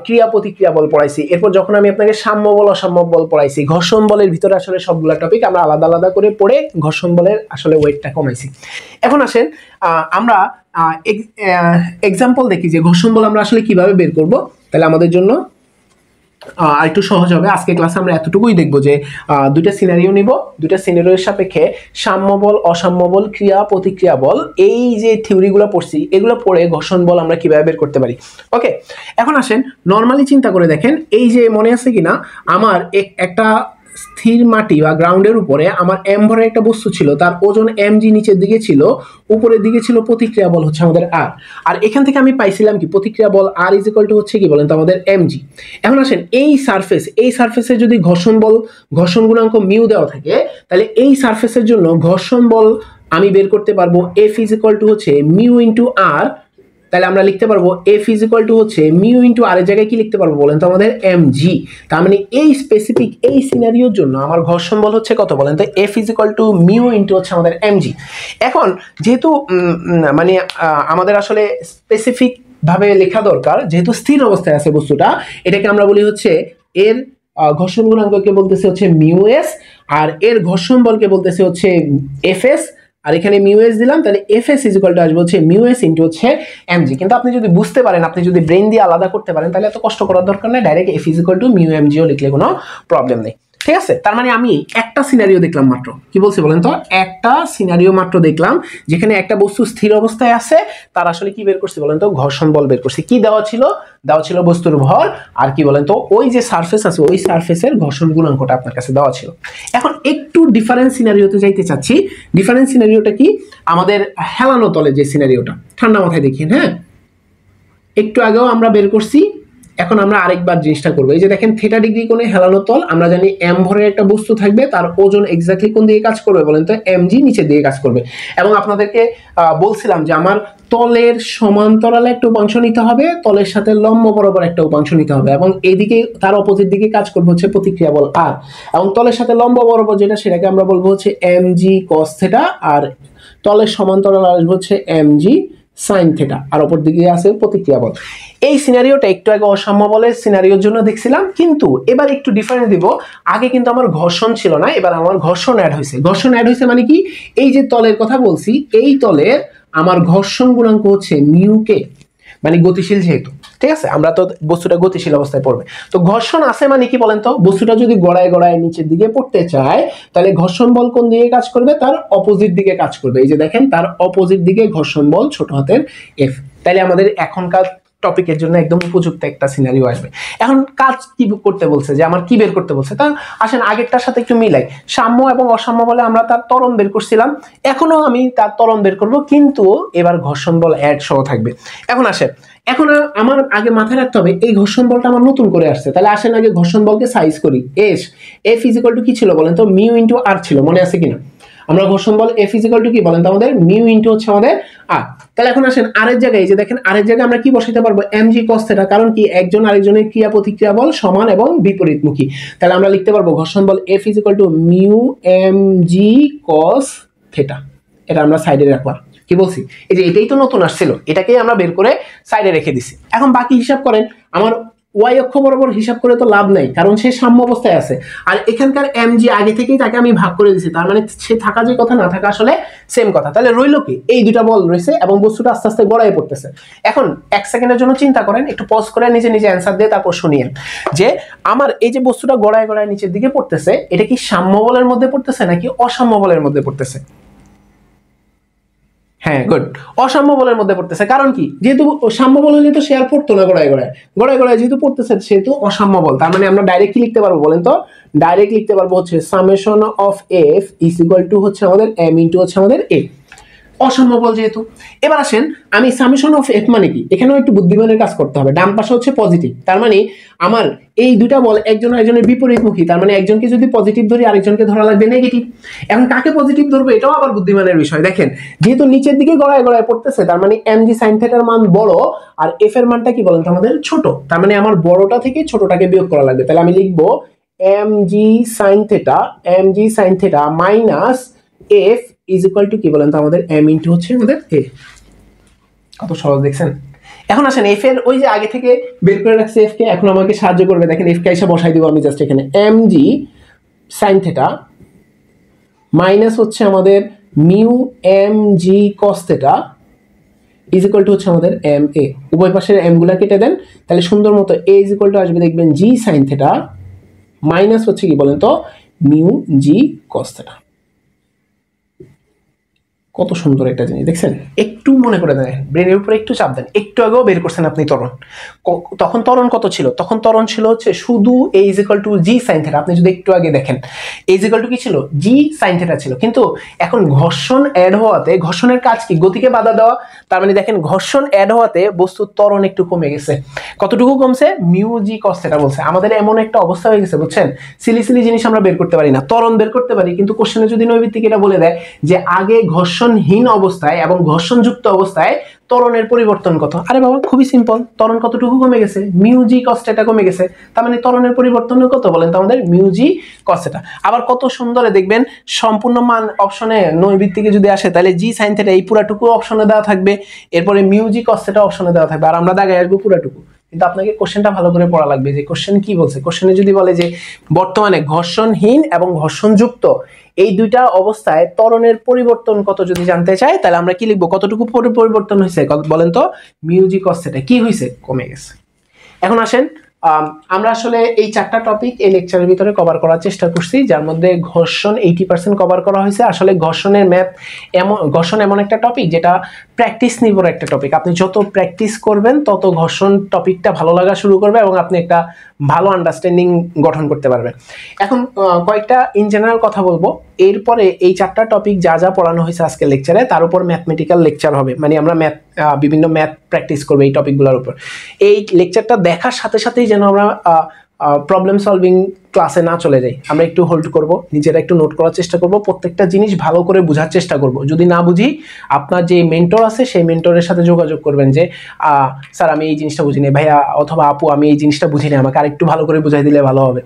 ক্রিয়া প্রতিক্রিয়া বল পড়াইছি, এরপর যখন আমি আপনাকে সাম্য বল অসাম্য বল পড়াইছি। ঘর্ষণ বলের ভিতরে আসলে সবগুলা টপিক আমরা আলাদা আলাদা করে পড়ে ঘর্ষণ বলের আসলে ওয়েটটা কমাইছি। এখন আসেন আমরা এক্সাম্পল দেখি যে ঘর্ষণ বল আমরা আসলে কিভাবে বের করব। তাহলে আমাদের জন্য একটু সহজ হবে। আজকে ক্লাসে আমরা এতটুকুই দেখবো যে দুইটা সিনারিও নিব, দুইটা সিনারিওর সাপেক্ষে সাম্য বল অসাম্য বল ক্রিয়া প্রতিক্রিয়া বল এই যে থিওরিগুলো পড়ছি এগুলো পড়ে ঘর্ষণ বল আমরা কিভাবে বের করতে পারি। ওকে, এখন আসেন নর্মালি চিন্তা করে দেখেন, এই যে মনে আছে কিনা আমার একটা স্থির মাটি বা গ্রাউন্ডের উপরে আমার এম ভরের একটা বস্তু ছিল, তার ওজন এম জি, নিচের দিকে ছিল, উপরের দিকে ছিল প্রতিক্রিয়া বল হচ্ছে আমাদের আর। আর এখান থেকে আমি পাইছিলাম কি, প্রতিক্রিয়া বল আর ইজ ইকুয়াল টু হচ্ছে কি বলেন তো আমাদের এম জি। এখন আসেন এই সারফেসে যদি ঘর্ষণ বল ঘর্ষণ গুণাঙ্ক মিউ দেওয়া থাকে, তাহলে এই সারফেসের জন্য ঘর্ষণ বল আমি বের করতে পারবো এফ ইজ ইকুয়াল টু হচ্ছে মিউ ইন্টু আর। তাহলে আমরা লিখতে পারবো এফ ইজ ইকুয়াল টু হচ্ছে মিউ ইন্টু আর এর জায়গায় কি লিখতে পারবো বলেন তো আমাদের এম জি। তার মানে এই স্পেসিফিক এই সিনারিওর জন্য আমার ঘর্ষণ বল হচ্ছে কত বলেন তো, F is equal to mu into হচ্ছে আমাদের এম জি। এখন যেহেতু মানে আমাদের আসলে স্পেসিফিক ভাবে লেখা দরকার, যেহেতু স্থির অবস্থায় আছে বস্তুটা, এটাকে আমরা বলি হচ্ছে এর ঘর্ষণ গুণাঙ্ককে বলতেছে হচ্ছে মিউ এস, আর এর ঘর্ষণ বলকে বলতেছে হচ্ছে এফ এস। আর এখানে মিউ এস দিলাম, তাহলে F S is equal two আসবে হচ্ছে মিউ এস ইনটু হচ্ছে এমজি। কিন্তু আপনি যদি বুঝতে পারেন, আপনি যদি ব্রেন দিয়ে আলাদা করতে পারেন, তাহলে এত কষ্ট করার দরকার নেই, direct F is equal to mu এমজিও লিখলে কোনো প্রবলেম নেই। ঠিক আছে, তার মানে আমি একটা সিনারিও দেখলাম মাত্র, কি বলছি বলেন তো, একটা সিনারিও মাত্র দেখলাম যেখানে একটা বস্তু স্থির অবস্থায় আছে, তার আসলে কি বের করছি বলেন তো, ঘর্ষণ বল বের করছি। কি দেওয়া ছিল বস্তুর ভর, আর কি বলেন তো ওই যে সারফেস আছে ওই সারফেসের ঘর্ষণ গুণাঙ্কটা আপনার কাছে দেওয়া ছিল। এখন একটু ডিফারেন্ট সিনারিওতে যাইতে চাচ্ছি। ডিফারেন্ট সিনারিওটা কি, আমাদের হেলানো তলে যে সিনারিওটা, ঠান্ডা মাথায় দেখেন। হ্যাঁ, একটু আগেও আমরা বের করছি, এখন আমরা আরেকবার জিনিসটা করবো। এই যে দেখেন থিটা ডিগ্রি কোণে হেলানো তল, আমরা জানি এম ভরের একটা বস্তু থাকবে, তার ওজন এক্স্যাক্টলি কোন দিকে কাজ করবে বলেন তো, এম জি নিচের দিকে কাজ করবে। এবং আপনাদেরকে বলছিলাম যে আমার তলের সমান্তরালে একটা উপাংশ নিতে হবে, তলের সাথে লম্ব বরাবর একটা উপাংশ নিতে হবে, এবং এইদিকে তার অপোজিট দিকে কাজ করবে হচ্ছে প্রতিক্রিয়া বল আর। এবং তলের সাথে লম্ব বরাবর যেটা, সেটাকে আমরা বলবো হচ্ছে এম জি কস থেটা, আর তলের সমান্তরাল আসবে হচ্ছে এম জি সাইন থেটা, আর অপর দিকে আছে প্রতিক্রিয়া বল। এই সিনারিওটা একটু আগে অসাম্য বলের সিনারিওর জন্য দেখছিলাম, কিন্তু এবার একটু ডিফারেন্স দিব। আগে কিন্তু আমার ঘর্ষণ ছিল না, এবার আমার ঘর্ষণ অ্যাড হয়েছে। ঘর্ষণ অ্যাড হয়েছে মানে কি, এই যে তলের কথা বলছি, এই তলের আমার ঘর্ষণ গুণাঙ্ক হচ্ছে মিউ কে, মানে গতিশীল যেহেতু। ঠিক আছে, আমরা তো বস্তুটা গতিশীল অবস্থায় পড়বে, তো ঘর্ষণ আছে মানে কি বলেন তো, বস্তুটা যদি গড়ায় গড়ায় নিচের দিকে পড়তে চায়, তাহলে ঘর্ষণ বল কোন দিকে কাজ করবে, তার অপোজিট দিকে কাজ করবে। এই যে দেখেন তার অপোজিট দিকে ঘর্ষণ বল ছোট হাতের এফ। তাহলে আমাদের এখনকার টপিকের জন্য একদম উপযুক্ত একটা সিনারিও আসবে। এখন কাজ কি করতে বলছে, যে আমার কি বের করতে বলছে, তা আসেন আগেরটার সাথে একটু মিলাই। সাম্য এবং অসাম্য বলে আমরা তার ত্বরণ বের করছিলাম, এখনো আমি তার ত্বরণ বের করব, কিন্তু এবার ঘর্ষণ বল অ্যাড সহ থাকবে। এখন আসেন, এখন আমার আগে মাথায় রাখতে হবে এই ঘর্ষণ বলটা আমার নতুন করে আসছে, তাহলে আসেন আগে ঘর্ষণ বলকে সাইজ করি। এফ ইজ ইকুয়াল টু কি ছিল বলেন তো, মিউ ইন্টু আর ছিল, মনে আছে কিনা? আমরা ঘর্ষণ বল এফ ইজ ইকুয়াল টু কি বলেন তো আমাদের, মিউ ইন্টু হচ্ছে আমাদের আর। তাহলে এখন আসেন আরের জায়গায়, এই যে দেখেন আরের জায়গায় আমরা কি বসাইতে পারবো, এম জি কস থেটা, কারণ কি একজন আরেকজনের ক্রিয়া প্রতিক্রিয়া বল সমান এবং বিপরীতমুখী। তাহলে আমরা লিখতে পারবো ঘর্ষণ বল F is equal to mu M G cos theta. এটা আমরা সাইডে রাখলাম। কি বলছি, এই যে এটাই তো নতুন আসছিল, এটাকেই আমরা বের করে সাইডে রেখে দিছি। এখন বাকি হিসাব করেন, আমার ওয়াই অক্ষ বরাবর হিসাব করে তো লাভ নাই, কারণ সে সাম্য অবস্থায় আছে। আর এখানকার এম জি আগে থেকেই তাকে আমি ভাগ করে দিয়েছি, তার মানে সে থাকা যে কথা না থাকা আসলে সেম কথা। তাহলে রইল কি, এই দুটা বল রয়েছে এবং বস্তুটা আস্তে আস্তে গড়ায় পড়তেছে। এখন 1 সেকেন্ডের জন্য চিন্তা করেন, একটু পজ করে নিজে নিজে অ্যান্সার দিয়ে তারপর শুনিয়েন যে আমার এই যে বস্তুটা গড়ায় গড়ায় নিচের দিকে পড়তেছে, এটা কি সাম্য বলের মধ্যে পড়তেছে নাকি অসাম্য বলের মধ্যে পড়তেছে? হ্যাঁ, গুড, অসাম্য বলের মধ্যে পড়তেছে। কারণ কি, যেহেতু সাম্য বল হলে তো সে আর পড়তো না গড়ায় গড়ায়, গড়ায় গড়ায় যেহেতু পড়তেছে সেহেতু অসাম্য বল। তার মানে আমরা ডাইরেক্ট লিখতে পারবো, বলেন তো? ডাইরেক্ট লিখতে পারবো হচ্ছে summation of F is equal to হচ্ছে আমাদের এম ইন্টু হচ্ছে আমাদের এ, অসাম্য বল যেহেতু। এবার আসেন, আমি সামেশন অফ এফ মানে কি, এখানেও একটু বুদ্ধিমানের কাজ করতে হবে। ডান পাশে হচ্ছে পজিটিভ, তার মানে আমার এই দুটা বল একজন আরেকজনের বিপরীতমুখী, তার মানে একজনকে যদি পজিটিভ ধরি আরেকজনকে ধরা লাগবে নেগেটিভ। এখন কাকে পজিটিভ ধরবো এটাও আবার বুদ্ধিমানের বিষয়। দেখেন, যেহেতু নিচের দিকে গড়ায় গড়ায় পড়তেছে, তার মানে এম জি সাইন থিটার মান বড় আর এফ এর মানটা কি বলেন তো আমাদের ছোট, তার মানে আমার বড়টা থেকে ছোটটাকে বিয়োগ করা লাগবে। তাহলে আমি লিখবো M G sine theta minus F is equal to কি বলেন তো আমাদের এম ইন্টু হচ্ছে আমাদের এ। কত সহজ দেখছেন? এখন আসেন এফ এর ওই যে আগে থেকে বের করে রাখছে এফ কে, এখন আমাকে সাহায্য করবে। দেখেন এফ কে এসে বসাই দিব আমি জাস্ট এখানে, M G sine theta minus হচ্ছে আমাদের mu M G cos theta is equal to হচ্ছে আমাদের এম এ। উভয় পাশের এম গুলা কেটে দেন, তাহলে সুন্দর মতো এ ইজ ইকুয়াল টু আসবে দেখবেন জি সাইন থিটা মাইনাস হচ্ছে কি বলেন তো মিউ জি কস থিটা। কত সুন্দর একটা জিনিস দেখছেন? একটু মনে করে দেন, ব্রেনের উপরে একটু চাপ দেন। একটু আগেও বের করছেন আপনি ত্বরণ, তখন ত্বরণ কত ছিল? তখন ত্বরণ ছিল হচ্ছে শুধু A is equal to G sine theta. আপনি যদি একটু আগে দেখেন এ ইজ ইকুয়াল টু কি ছিল? জি সাইন থিটা ছিল। কিন্তু এখন ঘর্ষণ অ্যাড হওয়াতে, ঘর্ষণের কাজ কি? গতিকে বাধা দেওয়া। তার মানে দেখেন ঘর্ষণ অ্যাড হওয়াতে বস্তুর ত্বরণ একটু কমে গেছে। কতটুকু কমছে? মিউ জি কস থিটা বলছে। আমাদের এমন একটা অবস্থা হয়ে গেছে বুঝছেন, সিলি সিলি জিনিস আমরা বের করতে পারি না, ত্বরণ বের করতে পারি, কিন্তু কোশ্চেনে যদি নৈবিত্তিক এটা বলে দেয় যে আগে ঘর্ষণহীন অবস্থায় এবং ঘর্ষণযুক্ত অবস্থায় ত্বরণের পরিবর্তন কত, আরে বাবা খুবই সিম্পল, ত্বরণ কতটুকু কমে গেছে? মিউ জি কস থিটা কমে গেছে। তার মানে ত্বরণের পরিবর্তন কত বলেন তো আমাদের? মিউ জি কস থিটা। আবার কত সুন্দরে দেখবেন সম্পূর্ণ মান অপশনে নৈবিত্তিকে যদি আসে তাহলে জি সাইন থিটা এই পুরাটুকু অপশনে দেওয়া থাকবে, এরপরে মিউ জি কস থিটা অপশনে দেওয়া থাকবে, আর আমরা দাগায় আসবো পুরাটুকু। কিন্তু আপনাকে কোশ্চেনটা ভালো করে পড়া লাগবে যে কোশ্চেন কি বলছে। কোশ্চেনে যদি বলে যে বর্তমানে ঘর্ষণহীন এবং ঘর্ষণযুক্ত এই দুইটা অবস্থায় ত্বরণের পরিবর্তন কত যদি জানতে চাই, তাহলে আমরা কি লিখবো? কতটুকু পরিবর্তন হয়েছে বলেন তো? মিউ জি কস থিটা কি হয়েছে? কমে গেছে। এখন আসেন, আমরা আসলে এই 4টা টপিক এই লেকচারের ভিতরে কভার করার চেষ্টা করছি, যার মধ্যে ঘর্ষণ 80% কভার করা হয়েছে। আসলে ঘর্ষণের ম্যাথ ঘর্ষণ এমন একটা টপিক যেটা প্র্যাকটিস নির্ভর একটা টপিক। আপনি যত প্র্যাকটিস করবেন তত ঘর্ষণ টপিকটা ভালো লাগা শুরু করবে এবং আপনি একটা ভালো আন্ডারস্ট্যান্ডিং গঠন করতে পারবেন। এখন কয়েকটা ইন জেনারেল কথা বলবো, এরপরে এই 4টা টপিক যা যা পড়ানো হয়েছে আজকে লেকচারে তার উপর ম্যাথমেটিক্যাল লেকচার হবে, মানে আমরা বিভিন্ন ম্যাথ প্র্যাকটিস করবো এই টপিকগুলোর উপর। এই লেকচারটা দেখার সাথে সাথেই যেন আমরা প্রবলেম সলভিং ক্লাসে না চলে যাই, আমরা একটু হোল্ড করব, নিজেরা একটু নোট করার চেষ্টা করব, প্রত্যেকটা জিনিস ভালো করে বোঝার চেষ্টা করব। যদি না বুঝি আপনার যে মেন্টর আছে সেই মেন্টরের সাথে যোগাযোগ করবেন যে স্যার আমি এই জিনিসটা বুঝিনি, ভাইয়া অথবা আপু আমি এই জিনিসটা বুঝিনি, আমাকে আরেকটু ভালো করে বুঝাই দিলে ভালো হবে।